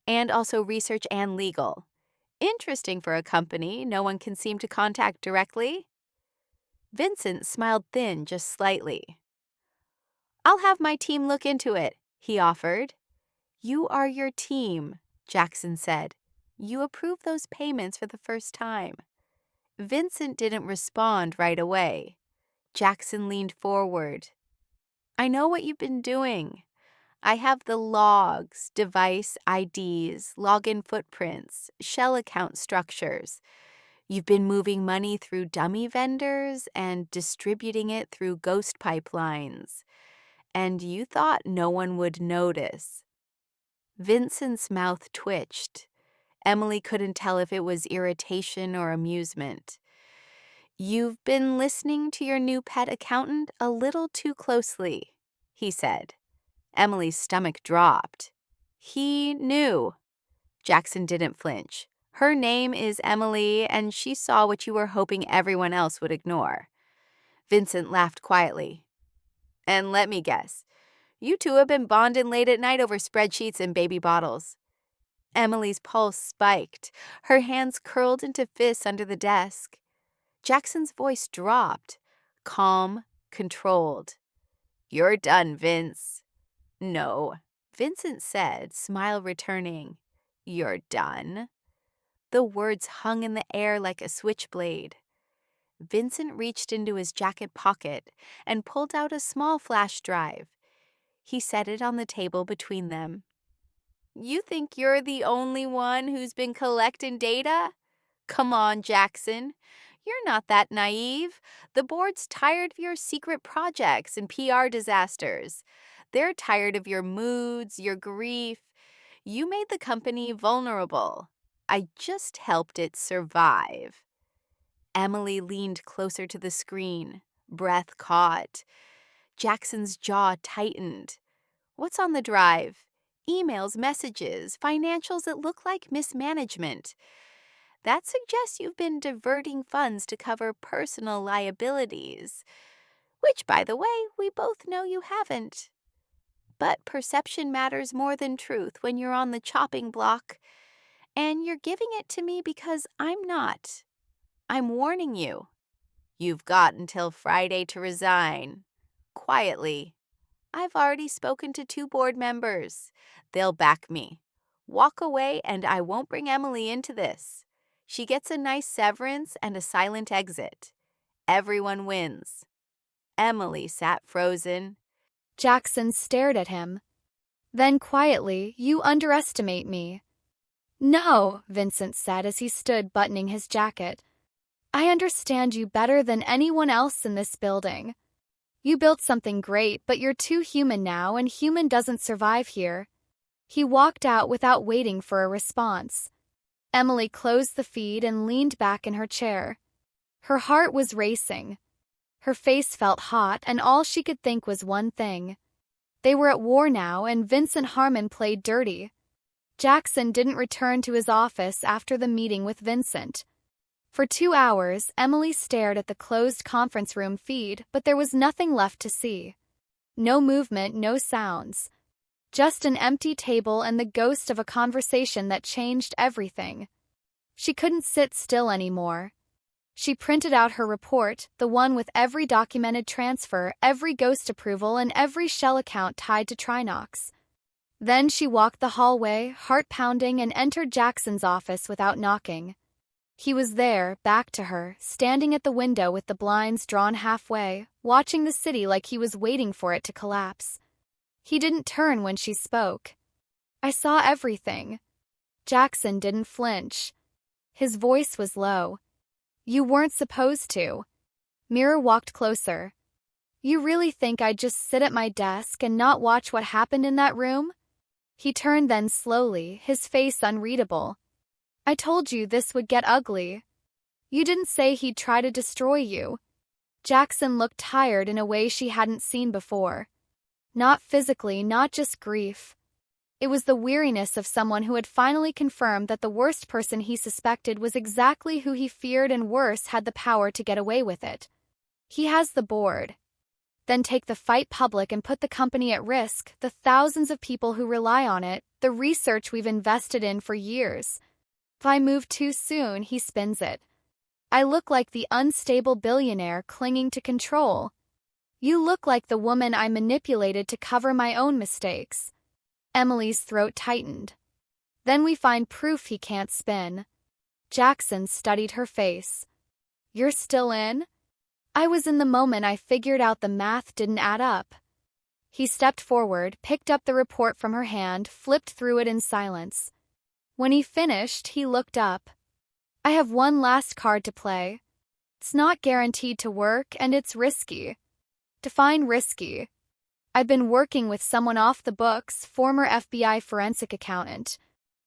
And also research and legal. Interesting for a company no one can seem to contact directly." Vincent smiled thin just slightly. "I'll have my team look into it," he offered. "You are your team," Jackson said. "You approve those payments for the first time." Vincent didn't respond right away. Jackson leaned forward. "I know what you've been doing. I have the logs, device IDs, login footprints, shell account structures. You've been moving money through dummy vendors and distributing it through ghost pipelines. And you thought no one would notice." Vincent's mouth twitched. Emily couldn't tell if it was irritation or amusement. "You've been listening to your new pet accountant a little too closely," he said. Emily's stomach dropped. "He knew." Jackson didn't flinch. "Her name is Emily, and she saw what you were hoping everyone else would ignore." Vincent laughed quietly. "And let me guess, you two have been bonding late at night over spreadsheets and baby bottles." Emily's pulse spiked. Her hands curled into fists under the desk. Jackson's voice dropped, calm, controlled. "You're done, Vince." "No," Vincent said, smile returning. "You're done." The words hung in the air like a switchblade. Vincent reached into his jacket pocket and pulled out a small flash drive. He set it on the table between them. "You think you're the only one who's been collecting data? Come on, Jackson. You're not that naive. The board's tired of your secret projects and PR disasters. They're tired of your moods, your grief. You made the company vulnerable. I just helped it survive." Emily leaned closer to the screen, breath caught. Jackson's jaw tightened. "What's on the drive? Emails, messages, financials that look like mismanagement. That suggests you've been diverting funds to cover personal liabilities, which, by the way, we both know you haven't. But perception matters more than truth when you're on the chopping block, and you're giving it to me because I'm not. I'm warning you. You've got until Friday to resign. Quietly. I've already spoken to 2 board members. They'll back me. Walk away and I won't bring Emily into this. She gets a nice severance and a silent exit. Everyone wins." Emily sat frozen. Jackson stared at him. Then quietly, "You underestimate me." "No," Vincent said as he stood buttoning his jacket. "I understand you better than anyone else in this building. You built something great, but you're too human now, and human doesn't survive here." He walked out without waiting for a response. Emily closed the feed and leaned back in her chair. Her heart was racing. Her face felt hot, and all she could think was one thing. They were at war now, and Vincent Harmon played dirty. Jackson didn't return to his office after the meeting with Vincent. For 2 hours, Emily stared at the closed conference room feed, but there was nothing left to see. No movement, no sounds. Just an empty table and the ghost of a conversation that changed everything. She couldn't sit still anymore. She printed out her report, the one with every documented transfer, every ghost approval, and every shell account tied to Trinox. Then she walked the hallway, heart pounding, and entered Jackson's office without knocking. He was there, back to her, standing at the window with the blinds drawn halfway, watching the city like he was waiting for it to collapse. He didn't turn when she spoke. "I saw everything." Jackson didn't flinch. His voice was low. "You weren't supposed to." Mira walked closer. "You really think I'd just sit at my desk and not watch what happened in that room?" He turned then slowly, his face unreadable. "I told you this would get ugly. You didn't say he'd try to destroy you." Jackson looked tired in a way she hadn't seen before. Not physically, not just grief. It was the weariness of someone who had finally confirmed that the worst person he suspected was exactly who he feared, and worse, had the power to get away with it. He has the board. Then take the fight public and put the company at risk, the thousands of people who rely on it, the research we've invested in for years. If I move too soon, he spins it. I look like the unstable billionaire clinging to control. You look like the woman I manipulated to cover my own mistakes. Emily's throat tightened. Then we find proof he can't spin. Jackson studied her face. "You're still in?" "I was in the moment I figured out the math didn't add up." He stepped forward, picked up the report from her hand, flipped through it in silence. When he finished, he looked up. "I have one last card to play. It's not guaranteed to work, and it's risky." Define risky. "I've been working with someone off the books, former FBI forensic accountant.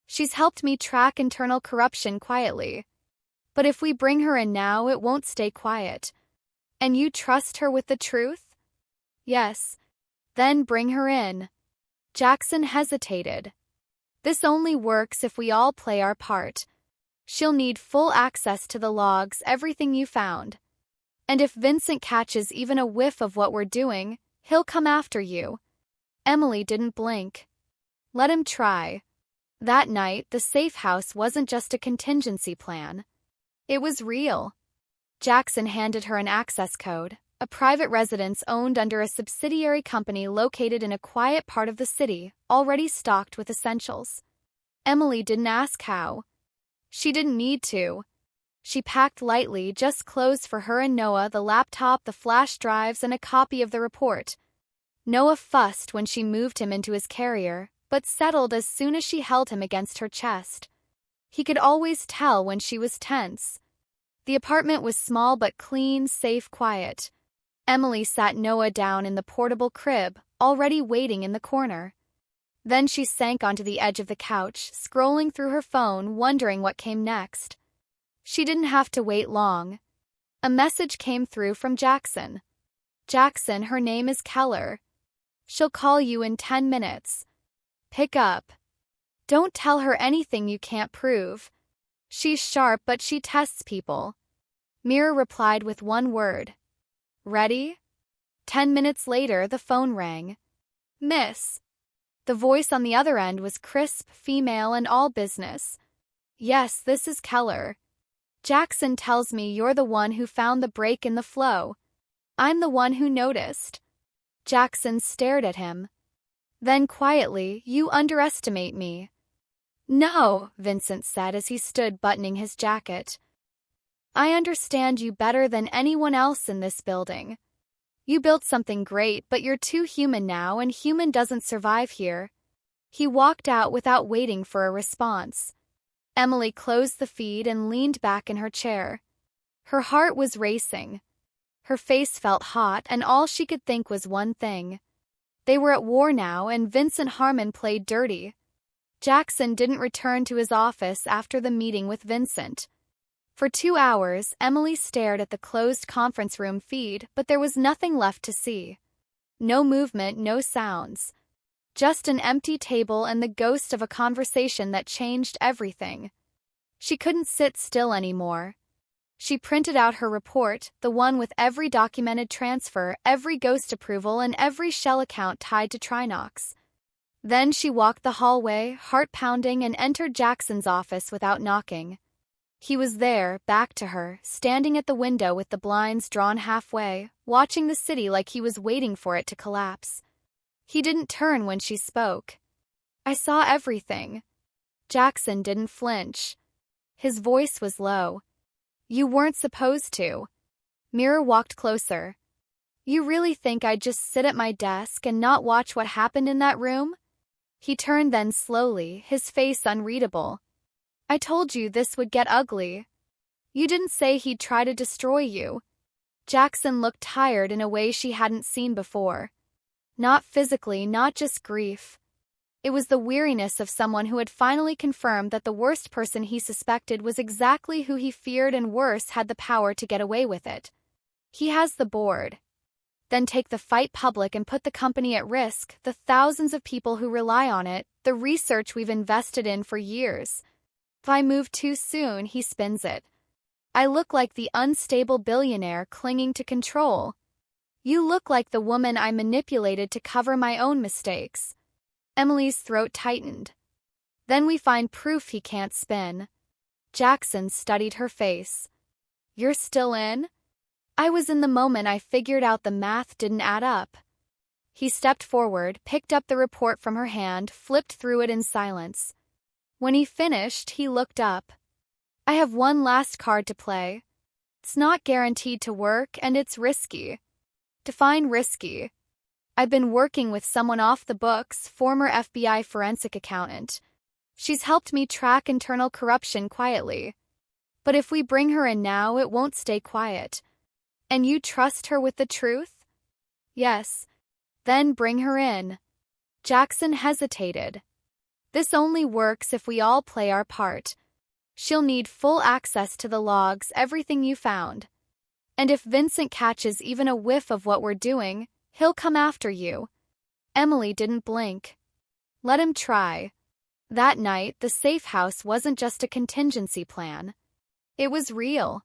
She's helped me track internal corruption quietly. But if we bring her in now, it won't stay quiet." "And you trust her with the truth?" "Yes." "Then bring her in." Jackson hesitated. "This only works if we all play our part. She'll need full access to the logs, everything you found. And if Vincent catches even a whiff of what we're doing, he'll come after you." Emily didn't blink. Let him try. That night, the safe house wasn't just a contingency plan. It was real. Jackson handed her an access code, a private residence owned under a subsidiary company located in a quiet part of the city, already stocked with essentials. Emily didn't ask how. She didn't need to. She packed lightly just clothes for her and Noah, the laptop, the flash drives, and a copy of the report. Noah fussed when she moved him into his carrier, but settled as soon as she held him against her chest. He could always tell when she was tense. The apartment was small but clean, safe, quiet. Emily sat Noah down in the portable crib, already waiting in the corner. Then she sank onto the edge of the couch, scrolling through her phone, wondering what came next. She didn't have to wait long. A message came through from Jackson. Jackson, her name is Keller. She'll call you in 10 minutes. Pick up. Don't tell her anything you can't prove. She's sharp, but she tests people. Mira replied with one word. Ready? 10 minutes later, the phone rang. Miss. The voice on the other end was crisp, female, and all business. Yes, this is Keller. Jackson tells me you're the one who found the break in the flow. I'm the one who noticed. Jackson stared at him. Then quietly, you underestimate me. No, Vincent said as he stood buttoning his jacket. I understand you better than anyone else in this building. You built something great, but you're too human now, and human doesn't survive here. He walked out without waiting for a response. Emily closed the feed and leaned back in her chair. Her heart was racing. Her face felt hot, and all she could think was one thing. They were at war now, and Vincent Harmon played dirty. Jackson didn't return to his office after the meeting with Vincent. For 2 hours, Emily stared at the closed conference room feed, but there was nothing left to see. No movement, no sounds. Just an empty table and the ghost of a conversation that changed everything. She couldn't sit still anymore. She printed out her report, the one with every documented transfer, every ghost approval, and every shell account tied to Trinox. Then she walked the hallway, heart pounding, and entered Jackson's office without knocking. He was there, back to her, standing at the window with the blinds drawn halfway, watching the city like he was waiting for it to collapse. He didn't turn when she spoke. I saw everything. Jackson didn't flinch. His voice was low. You weren't supposed to. Mira walked closer. You really think I'd just sit at my desk and not watch what happened in that room? He turned then slowly, his face unreadable. I told you this would get ugly. You didn't say he'd try to destroy you. Jackson looked tired in a way she hadn't seen before. Not physically, not just grief. It was the weariness of someone who had finally confirmed that the worst person he suspected was exactly who he feared, and worse, had the power to get away with it. He has the board. Then take the fight public and put the company at risk, the thousands of people who rely on it, the research we've invested in for years. If I move too soon, he spins it. I look like the unstable billionaire clinging to control. You look like the woman I manipulated to cover my own mistakes. Emily's throat tightened. Then we find proof he can't spin. Jackson studied her face. You're still in? I was in the moment I figured out the math didn't add up. He stepped forward, picked up the report from her hand, flipped through it in silence. When he finished, he looked up. I have one last card to play. It's not guaranteed to work, and it's risky. Define risky. I've been working with someone off the books, former FBI forensic accountant. She's helped me track internal corruption quietly. But if we bring her in now, it won't stay quiet. And you trust her with the truth? Yes. Then bring her in. Jackson hesitated. This only works if we all play our part. She'll need full access to the logs, everything you found. And if Vincent catches even a whiff of what we're doing, he'll come after you. Emily didn't blink. Let him try. That night, the safe house wasn't just a contingency plan. It was real.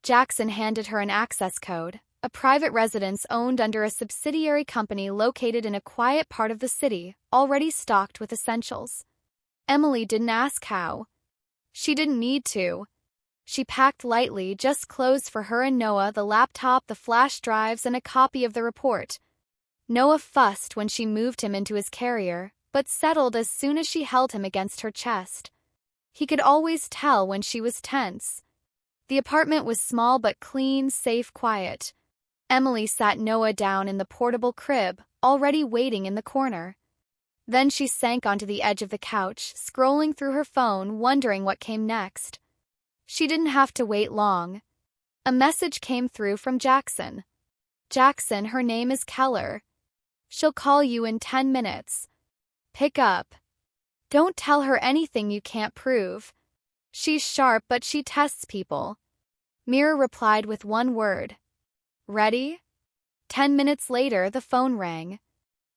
Jackson handed her an access code, a private residence owned under a subsidiary company located in a quiet part of the city, already stocked with essentials. Emily didn't ask how. She didn't need to. She packed lightly, just clothes for her and Noah, the laptop, the flash drives, and a copy of the report. Noah fussed when she moved him into his carrier, but settled as soon as she held him against her chest. He could always tell when she was tense. The apartment was small but clean, safe, quiet. Emily sat Noah down in the portable crib, already waiting in the corner. Then she sank onto the edge of the couch, scrolling through her phone, wondering what came next. She didn't have to wait long. A message came through from Jackson. Jackson, her name is Keller. She'll call you in 10 minutes. Pick up. Don't tell her anything you can't prove. She's sharp, but she tests people. Mira replied with one word. Ready? 10 minutes later, the phone rang.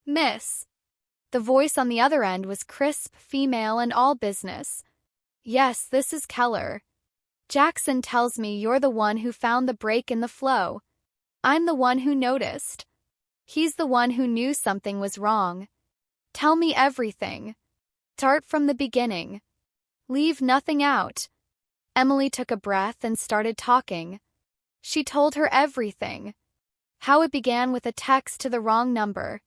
Miss. The voice on the other end was crisp, female, and all business. Yes, this is Keller. Jackson tells me you're the one who found the break in the flow. I'm the one who noticed. He's the one who knew something was wrong. Tell me everything. Start from the beginning. Leave nothing out. Emily took a breath and started talking. She told her everything. How it began with a text to the wrong number.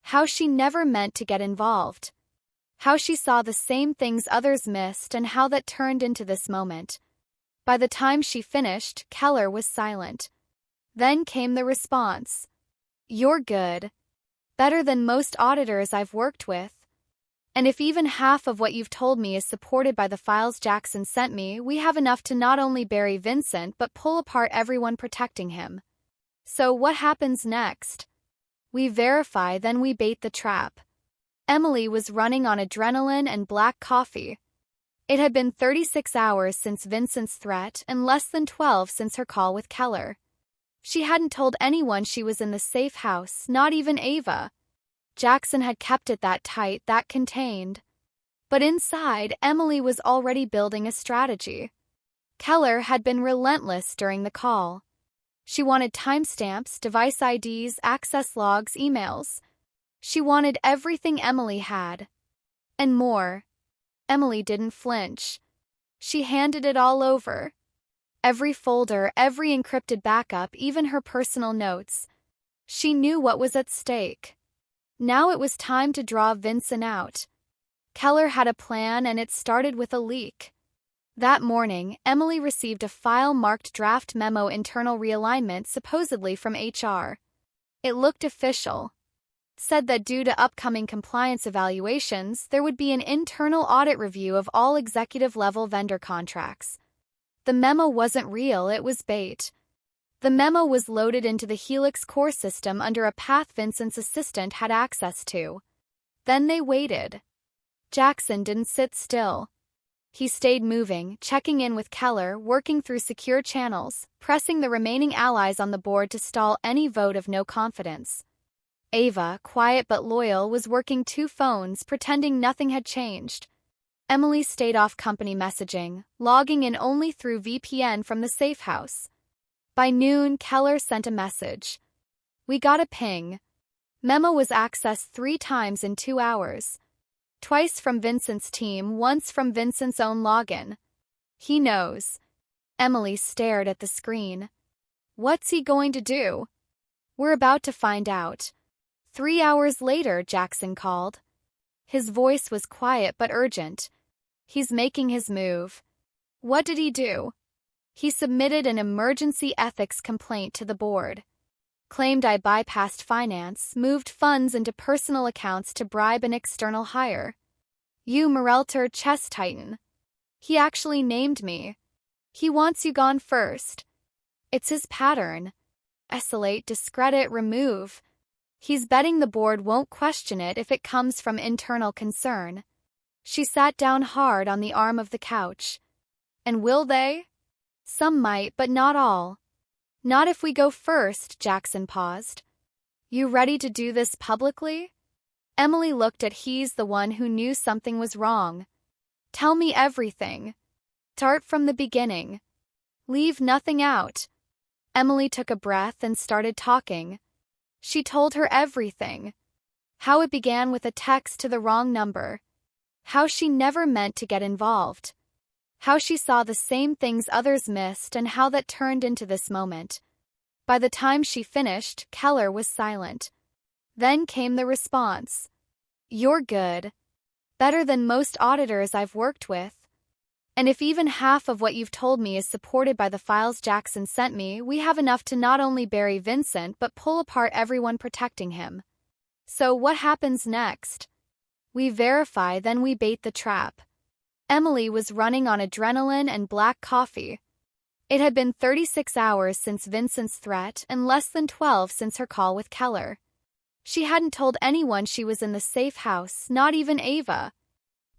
How she never meant to get involved. How she saw the same things others missed and how that turned into this moment. By the time she finished, Keller was silent. Then came the response. You're good. Better than most auditors I've worked with. And if even half of what you've told me is supported by the files Jackson sent me, we have enough to not only bury Vincent but pull apart everyone protecting him. So what happens next? We verify, then we bait the trap. Emily was running on adrenaline and black coffee. It had been 36 hours since Vincent's threat and less than 12 since her call with Keller. She hadn't told anyone she was in the safe house, not even Ava. Jackson had kept it that tight, that contained. But inside, Emily was already building a strategy. Keller had been relentless during the call. She wanted timestamps, device IDs, access logs, emails. She wanted everything Emily had. And more. Emily didn't flinch. She handed it all over. Every folder, every encrypted backup, even her personal notes. She knew what was at stake. Now it was time to draw Vincent out. Keller had a plan, and it started with a leak. That morning, Emily received a file-marked draft memo internal realignment supposedly from HR. It looked official. Said that due to upcoming compliance evaluations, there would be an internal audit review of all executive-level vendor contracts. The memo wasn't real, it was bait. The memo was loaded into the Helix core system under a path Vincent's assistant had access to. Then they waited. Jackson didn't sit still. He stayed moving, checking in with Keller, working through secure channels, pressing the remaining allies on the board to stall any vote of no confidence. Ava, quiet but loyal, was working 2 phones, pretending nothing had changed. Emily stayed off company messaging, logging in only through VPN from the safe house. By noon, Keller sent a message. We got a ping. Memo was accessed 3 times in 2 hours. Twice from Vincent's team, once from Vincent's own login. He knows. Emily stared at the screen. What's he going to do? We're about to find out. 3 hours later, Jackson called. His voice was quiet but urgent. He's making his move. What did he do? He submitted an emergency ethics complaint to the board. Claimed I bypassed finance, moved funds into personal accounts to bribe an external hire. You, Morelter chess titan. He actually named me. He wants you gone first. It's his pattern. Escalate, discredit, remove. He's betting the board won't question it if it comes from internal concern. She sat down hard on the arm of the couch. And will they? Some might, but not all. Not if we go first, Jackson paused. You ready to do this publicly? Emily looked at he's the one who knew something was wrong. Tell me everything. Start from the beginning. Leave nothing out. Emily took a breath and started talking. She told her everything. How it began with a text to the wrong number. How she never meant to get involved. How she saw the same things others missed and how that turned into this moment. By the time she finished, Keller was silent. Then came the response. You're good. Better than most auditors I've worked with. And if even half of what you've told me is supported by the files Jackson sent me, we have enough to not only bury Vincent but pull apart everyone protecting him. So what happens next? We verify, then we bait the trap. Emily was running on adrenaline and black coffee. It had been 36 hours since Vincent's threat and less than 12 since her call with Keller. She hadn't told anyone she was in the safe house, not even Ava.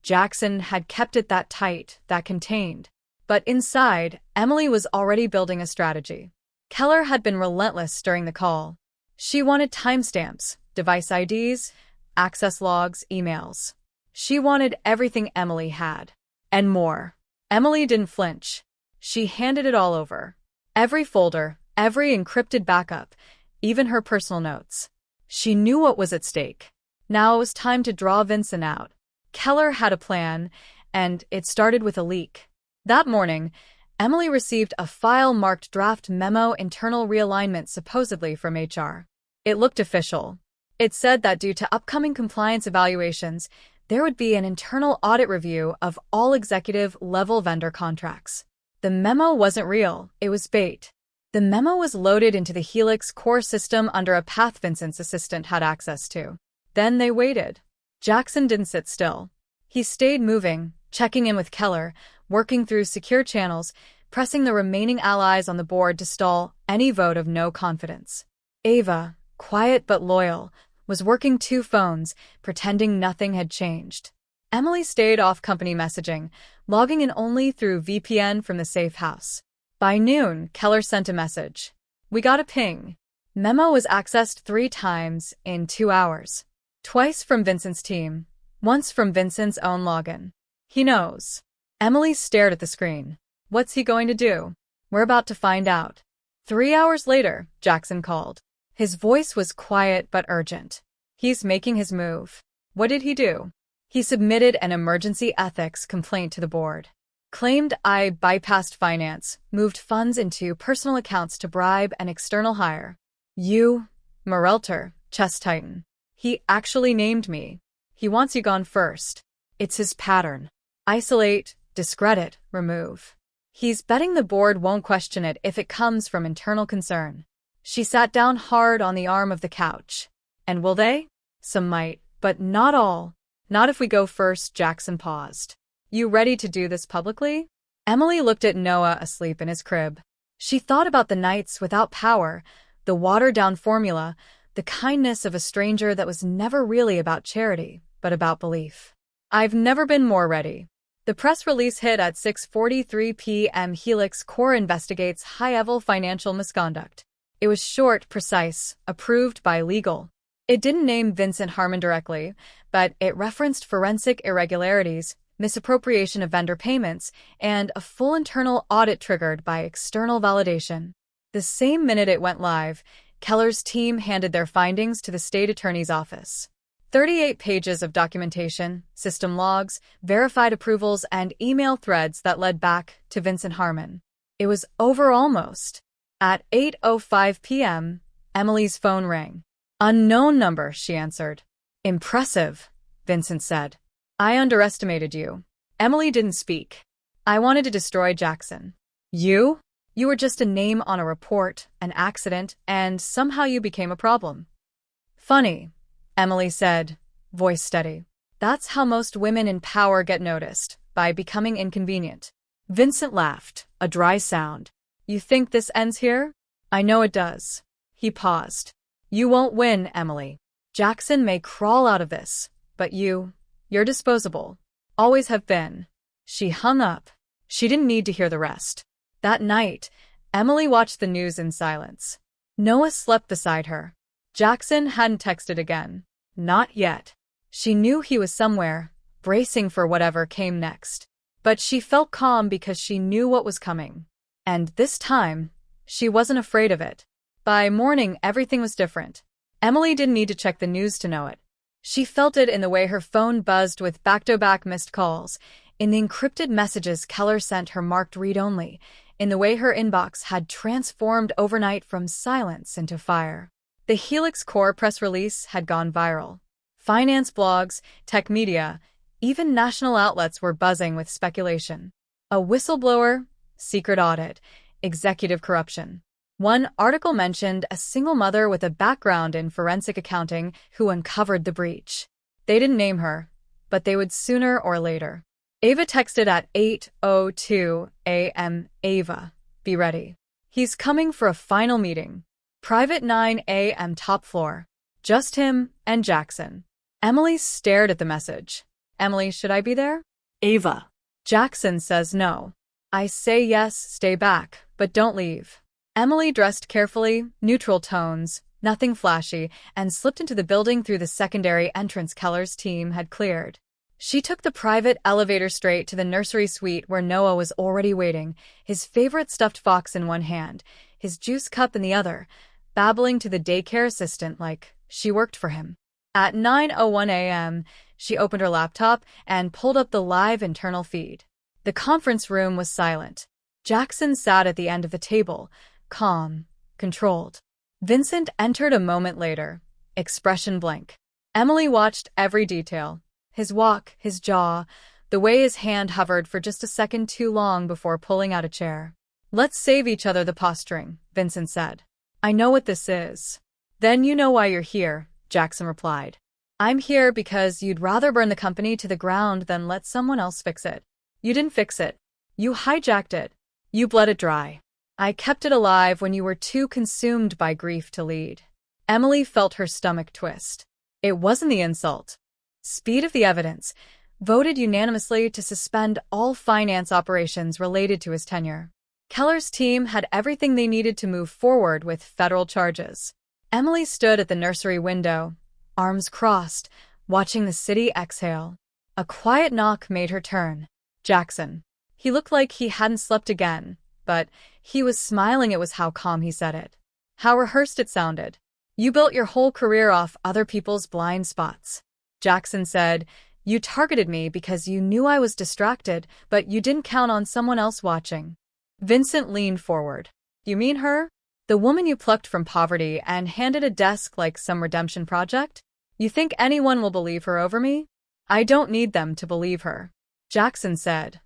Jackson had kept it that tight, that contained. But inside, Emily was already building a strategy. Keller had been relentless during the call. She wanted timestamps, device IDs, access logs, emails. She wanted everything Emily had. And more. Emily didn't flinch. She handed it all over. Every folder, every encrypted backup, even her personal notes. She knew what was at stake. Now it was time to draw Vincent out. Keller had a plan, and it started with a leak. That morning, Emily received a file-marked draft memo internal realignment supposedly from HR. It looked official. It said that due to upcoming compliance evaluations, there would be an internal audit review of all executive-level vendor contracts. The memo wasn't real, it was bait. The memo was loaded into the Helix core system under a path Vincent's assistant had access to. Then they waited. Jackson didn't sit still. He stayed moving, checking in with Keller, working through secure channels, pressing the remaining allies on the board to stall any vote of no confidence. Ava, quiet but loyal, was working 2 phones, pretending nothing had changed. Emily stayed off company messaging, logging in only through VPN from the safe house. By noon, Keller sent a message. "We got a ping." Memo was accessed 3 times in 2 hours. Twice from Vincent's team, once from Vincent's own login. He knows. Emily stared at the screen. What's he going to do? We're about to find out. 3 hours later, Jackson called. His voice was quiet but urgent. He's making his move. What did he do? He submitted an emergency ethics complaint to the board. Claimed I bypassed finance, moved funds into personal accounts to bribe an external hire. You, Morelter, chest tighten. He actually named me. He wants you gone first. It's his pattern. Isolate, discredit, remove. He's betting the board won't question it if it comes from internal concern. She sat down hard on the arm of the couch. And will they? Some might, but not all. Not if we go first, Jackson paused. You ready to do this publicly? Emily looked at Noah asleep in his crib. She thought about the nights without power, the watered-down formula, the kindness of a stranger that was never really about charity, but about belief. I've never been more ready. The press release hit at 6:43 p.m. Helix Core investigates high-level financial misconduct. It was short, precise, approved by legal. It didn't name Vincent Harmon directly, but it referenced forensic irregularities, misappropriation of vendor payments, and a full internal audit triggered by external validation. The same minute it went live, Keller's team handed their findings to the state attorney's office. 38 pages of documentation, system logs, verified approvals, and email threads that led back to Vincent Harmon. It was over almost. At 8:05 p.m., Emily's phone rang. Unknown number, she answered. Impressive, Vincent said. I underestimated you. Emily didn't speak. I wanted to destroy Jackson. You? You were just a name on a report, an accident, and somehow you became a problem. Funny, Emily said, voice steady. That's how most women in power get noticed, by becoming inconvenient. Vincent laughed, a dry sound. You think this ends here? I know it does. He paused. You won't win, Emily. Jackson may crawl out of this, but you're disposable. Always have been. She hung up. She didn't need to hear the rest. That night, Emily watched the news in silence. Noah slept beside her. Jackson hadn't texted again. Not yet. She knew he was somewhere, bracing for whatever came next. But she felt calm because she knew what was coming. And this time, she wasn't afraid of it. By morning, everything was different. Emily didn't need to check the news to know it. She felt it in the way her phone buzzed with back-to-back missed calls, in the encrypted messages Keller sent her marked read-only, in the way her inbox had transformed overnight from silence into fire. The Helix Core press release had gone viral. Finance blogs, tech media, even national outlets were buzzing with speculation. A whistleblower, secret audit, executive corruption. One article mentioned a single mother with a background in forensic accounting who uncovered the breach. They didn't name her, but they would sooner or later. Ava texted at 8:02 a.m. Ava, be ready. He's coming for a final meeting. Private 9 a.m. top floor. Just him and Jackson. Emily stared at the message. Emily, should I be there? Ava. Jackson says no. I say yes, stay back, but don't leave. Emily dressed carefully, neutral tones, nothing flashy, and slipped into the building through the secondary entrance Keller's team had cleared. She took the private elevator straight to the nursery suite where Noah was already waiting, his favorite stuffed fox in one hand, his juice cup in the other, babbling to the daycare assistant like she worked for him. At 9:01 a.m., she opened her laptop and pulled up the live internal feed. The conference room was silent. Jackson sat at the end of the table, calm, controlled. Vincent entered a moment later, expression blank. Emily watched every detail. His walk, his jaw, the way his hand hovered for just a second too long before pulling out a chair. Let's save each other the posturing, Vincent said. I know what this is. Then you know why you're here, Jackson replied. I'm here because you'd rather burn the company to the ground than let someone else fix it. You didn't fix it. You hijacked it. You bled it dry. I kept it alive when you were too consumed by grief to lead. Emily felt her stomach twist. It wasn't the insult. Speed of the evidence, voted unanimously to suspend all finance operations related to his tenure. Keller's team had everything they needed to move forward with federal charges. Emily stood at the nursery window, arms crossed, watching the city exhale. A quiet knock made her turn. Jackson. He looked like he hadn't slept again, but he was smiling. It was how calm he said it. How rehearsed it sounded. You built your whole career off other people's blind spots. Jackson said, you targeted me because you knew I was distracted, but you didn't count on someone else watching. Vincent leaned forward. You mean her? The woman you plucked from poverty and handed a desk like some redemption project? You think anyone will believe her over me? I don't need them to believe her. Jackson said,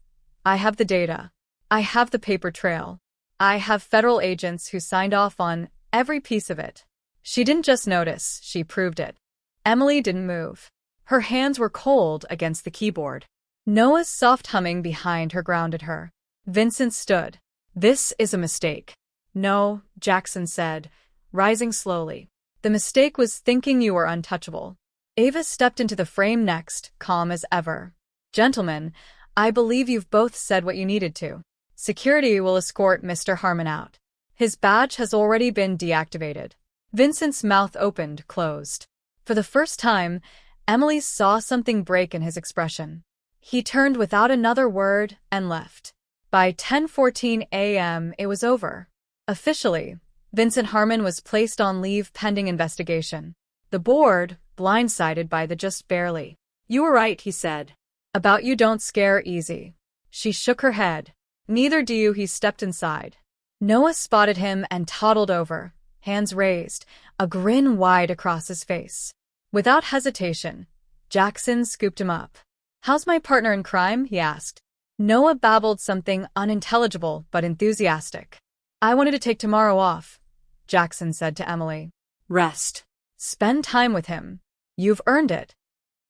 I have the data. I have the paper trail. I have federal agents who signed off on every piece of it. She didn't just notice, she proved it. Emily didn't move. Her hands were cold against the keyboard. Noah's soft humming behind her grounded her. Vincent stood. This is a mistake. No, Jackson said, rising slowly. The mistake was thinking you were untouchable. Ava stepped into the frame next, calm as ever. Gentlemen, I believe you've both said what you needed to. Security will escort Mr. Harmon out. His badge has already been deactivated. Vincent's mouth opened, closed. For the first time, Emily saw something break in his expression. He turned without another word and left. By 10:14 a.m., it was over. Officially, Vincent Harmon was placed on leave pending investigation. The board, blindsided by the just barely. You were right, he said. About you don't scare easy. She shook her head. Neither do you. He stepped inside. Noah spotted him and toddled over, hands raised, a grin wide across his face. Without hesitation, Jackson scooped him up. How's my partner in crime? He asked. Noah babbled something unintelligible but enthusiastic. I wanted to take tomorrow off, Jackson said to Emily. Rest. Spend time with him. You've earned it.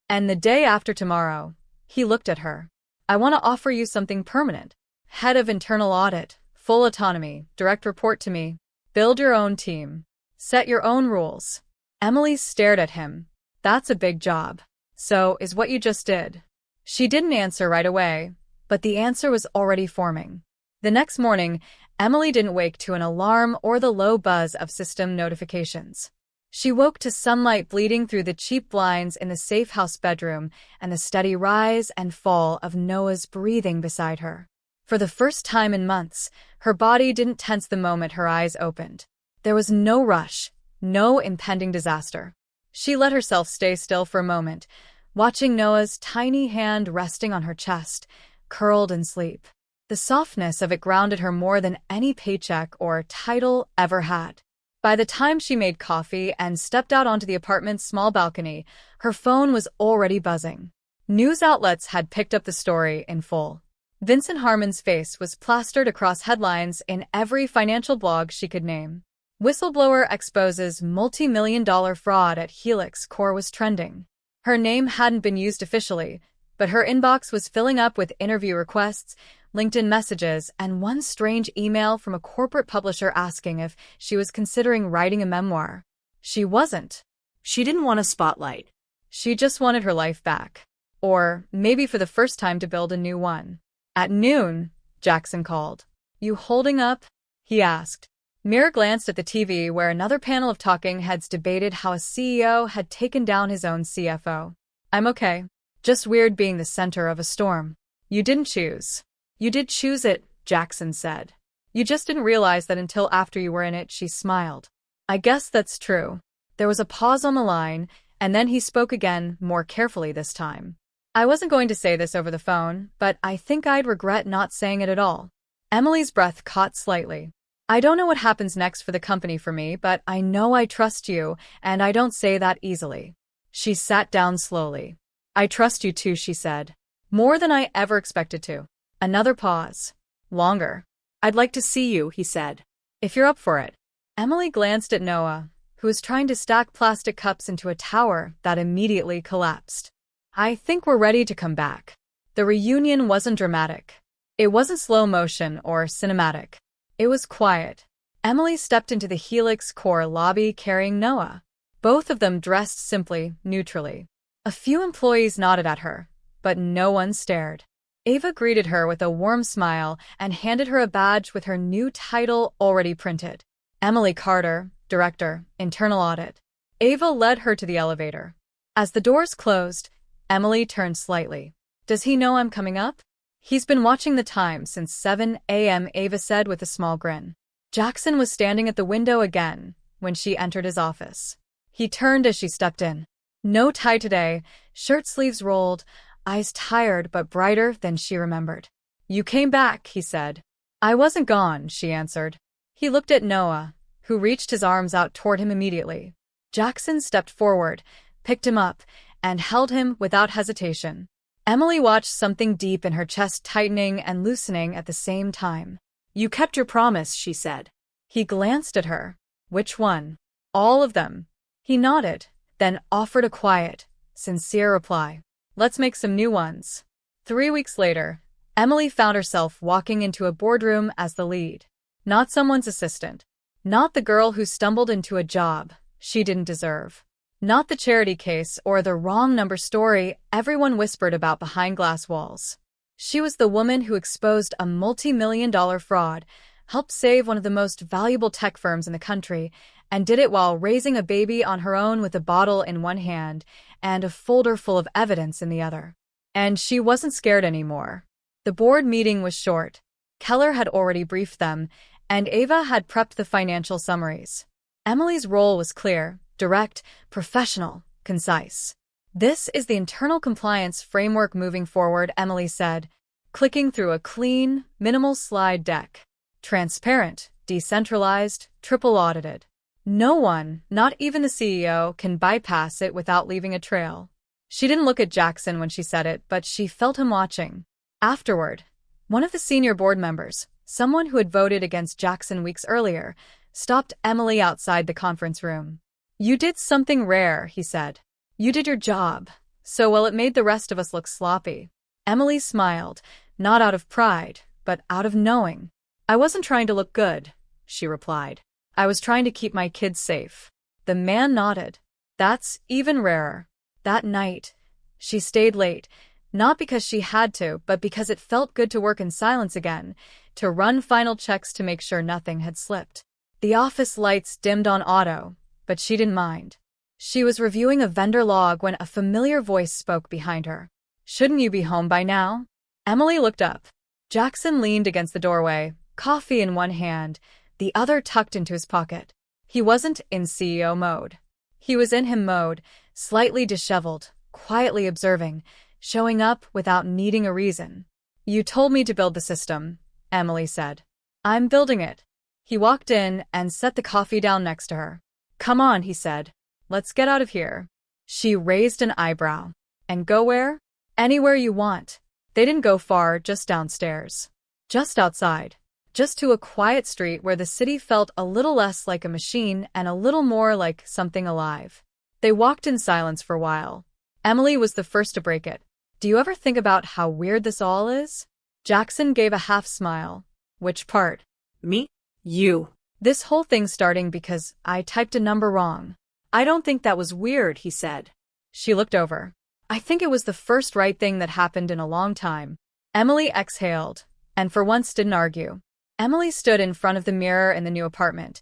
And the day after tomorrow, he looked at her. I want to offer you something permanent. Head of internal audit, full autonomy, direct report to me. Build your own team. Set your own rules. Emily stared at him. That's a big job. So is what you just did. She didn't answer right away, but the answer was already forming. The next morning, Emily didn't wake to an alarm or the low buzz of system notifications. She woke to sunlight bleeding through the cheap blinds in the safe house bedroom and the steady rise and fall of Noah's breathing beside her. For the first time in months, her body didn't tense the moment her eyes opened. There was no rush, no impending disaster. She let herself stay still for a moment, watching Noah's tiny hand resting on her chest, curled in sleep. The softness of it grounded her more than any paycheck or title ever had. By the time she made coffee and stepped out onto the apartment's small balcony, her phone was already buzzing. News outlets had picked up the story in full. Vincent Harmon's face was plastered across headlines in every financial blog she could name. Whistleblower exposes multi-million-dollar fraud at Helix Core was trending. Her name hadn't been used officially, but her inbox was filling up with interview requests, LinkedIn messages, and one strange email from a corporate publisher asking if she was considering writing a memoir. She wasn't. She didn't want a spotlight. She just wanted her life back. Or maybe for the first time to build a new one. At noon, Jackson called. "You holding up?" he asked. Mira glanced at the TV where another panel of talking heads debated how a CEO had taken down his own CFO. "I'm okay. Just weird being the center of a storm." "You didn't choose." "You did choose it," Jackson said. "You just didn't realize that until after you were in it," she smiled. "I guess that's true." There was a pause on the line, and then he spoke again, more carefully this time. "I wasn't going to say this over the phone, but I think I'd regret not saying it at all." Emily's breath caught slightly. "I don't know what happens next for the company for me, but I know I trust you, and I don't say that easily." She sat down slowly. "I trust you too," she said. "More than I ever expected to." Another pause. Longer. "I'd like to see you," he said. "If you're up for it." Emily glanced at Noah, who was trying to stack plastic cups into a tower that immediately collapsed. "I think we're ready to come back." The reunion wasn't dramatic. It wasn't slow motion or cinematic. It was quiet. Emily stepped into the Helix Core lobby carrying Noah. Both of them dressed simply, neutrally. A few employees nodded at her, but no one stared. Ava greeted her with a warm smile and handed her a badge with her new title already printed. Emily Carter, Director, Internal Audit. Ava led her to the elevator. As the doors closed, Emily turned slightly. "Does he know I'm coming up?" "He's been watching the time since 7 a.m., Ava said with a small grin. Jackson was standing at the window again when she entered his office. He turned as she stepped in. No tie today, shirt sleeves rolled, eyes tired but brighter than she remembered. "You came back," he said. "I wasn't gone," she answered. He looked at Noah, who reached his arms out toward him immediately. Jackson stepped forward, picked him up, and held him without hesitation. Emily watched something deep in her chest tightening and loosening at the same time. "You kept your promise," she said. He glanced at her. "Which one?" "All of them." He nodded, then offered a quiet, sincere reply. "Let's make some new ones." 3 weeks later, Emily found herself walking into a boardroom as the lead. Not someone's assistant. Not the girl who stumbled into a job she didn't deserve. Not the charity case or the wrong number story everyone whispered about behind glass walls. She was the woman who exposed a multi-million-dollar fraud, helped save one of the most valuable tech firms in the country, and did it while raising a baby on her own with a bottle in one hand and a folder full of evidence in the other. And she wasn't scared anymore. The board meeting was short. Keller had already briefed them, and Ava had prepped the financial summaries. Emily's role was clear, direct, professional, concise. "This is the internal compliance framework moving forward," Emily said, clicking through a clean, minimal slide deck. Transparent, decentralized, triple audited. No one, not even the CEO, can bypass it without leaving a trail. She didn't look at Jackson when she said it, but she felt him watching. Afterward, one of the senior board members, someone who had voted against Jackson weeks earlier, stopped Emily outside the conference room. "You did something rare," he said. "You did your job so well it made the rest of us look sloppy." Emily smiled, not out of pride, but out of knowing. "I wasn't trying to look good," she replied. "I was trying to keep my kids safe." The man nodded. "That's even rarer." That night, she stayed late, not because she had to, but because it felt good to work in silence again, to run final checks to make sure nothing had slipped. The office lights dimmed on auto, but she didn't mind. She was reviewing a vendor log when a familiar voice spoke behind her. "Shouldn't you be home by now?" Emily looked up. Jackson leaned against the doorway, coffee in one hand, the other tucked into his pocket. He wasn't in CEO mode. He was in him mode, slightly disheveled, quietly observing, showing up without needing a reason. "You told me to build the system," Emily said. "I'm building it." He walked in and set the coffee down next to her. "Come on," he said. "Let's get out of here." She raised an eyebrow. "And go where?" "Anywhere you want." They didn't go far, just downstairs. Just outside. Just to a quiet street where the city felt a little less like a machine and a little more like something alive. They walked in silence for a while. Emily was the first to break it. Do you ever think about how weird this all is? Jackson gave a half smile. Which part? Me? You. This whole thing starting because I typed a number wrong. I don't think that was weird, he said. She looked over. I think it was the first right thing that happened in a long time. Emily exhaled, and for once didn't argue. Emily stood in front of the mirror in the new apartment,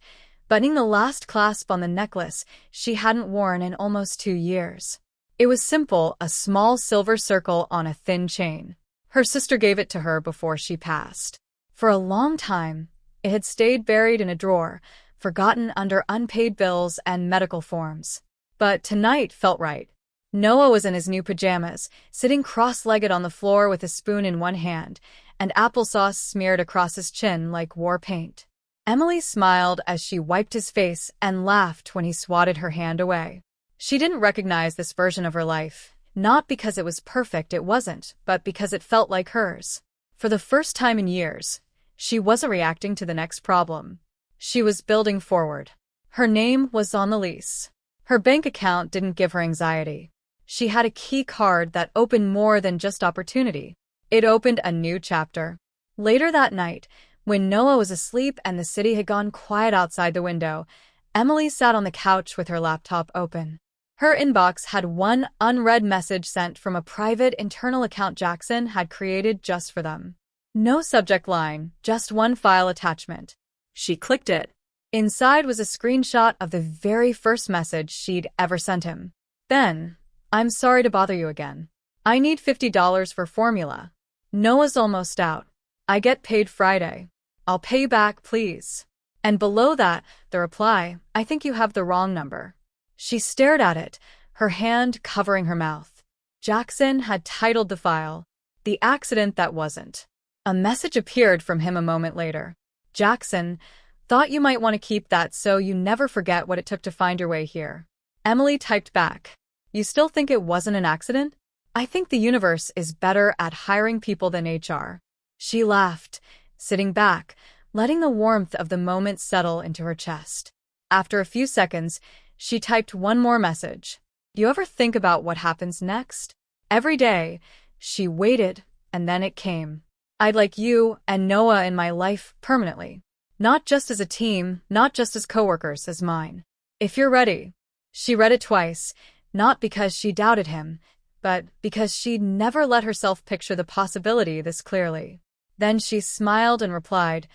buttoning the last clasp on the necklace she hadn't worn in almost 2 years. It was simple, a small silver circle on a thin chain. Her sister gave it to her before she passed. For a long time, it had stayed buried in a drawer, forgotten under unpaid bills and medical forms. But tonight felt right. Noah was in his new pajamas, sitting cross-legged on the floor with a spoon in one hand, and applesauce smeared across his chin like war paint. Emily smiled as she wiped his face and laughed when he swatted her hand away. She didn't recognize this version of her life, not because it was perfect, it wasn't, but because it felt like hers. For the first time in years, she wasn't reacting to the next problem. She was building forward. Her name was on the lease. Her bank account didn't give her anxiety. She had a key card that opened more than just opportunity. It opened a new chapter. Later that night, when Noah was asleep and the city had gone quiet outside the window, Emily sat on the couch with her laptop open. Her inbox had one unread message sent from a private internal account Jackson had created just for them. No subject line, just one file attachment. She clicked it. Inside was a screenshot of the very first message she'd ever sent him. Ben, I'm sorry to bother you again. I need $50 for formula. Noah's almost out. I get paid Friday. I'll pay you back, please. And below that, the reply, I think you have the wrong number. She stared at it, her hand covering her mouth. Jackson had titled the file, The Accident That Wasn't. A message appeared from him a moment later. Jackson, thought you might want to keep that so you never forget what it took to find your way here. Emily typed back. You still think it wasn't an accident? I think the universe is better at hiring people than HR. She laughed, sitting back, letting the warmth of the moment settle into her chest. After a few seconds, she typed one more message. You ever think about what happens next? Every day, she waited, and then it came. I'd like you and Noah in my life permanently. Not just as a team, not just as coworkers, as mine. If you're ready. She read it twice, not because she doubted him, but because she'd never let herself picture the possibility this clearly. Then she smiled and replied,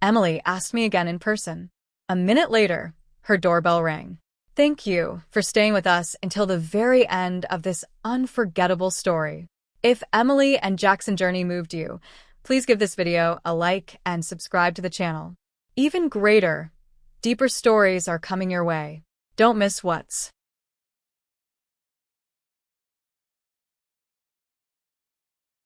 Emily asked me again in person. A minute later, her doorbell rang. Thank you for staying with us until the very end of this unforgettable story. If Emily and Jackson journey moved you, please give this video a like and subscribe to the channel. Even greater, deeper stories are coming your way. Don't miss what's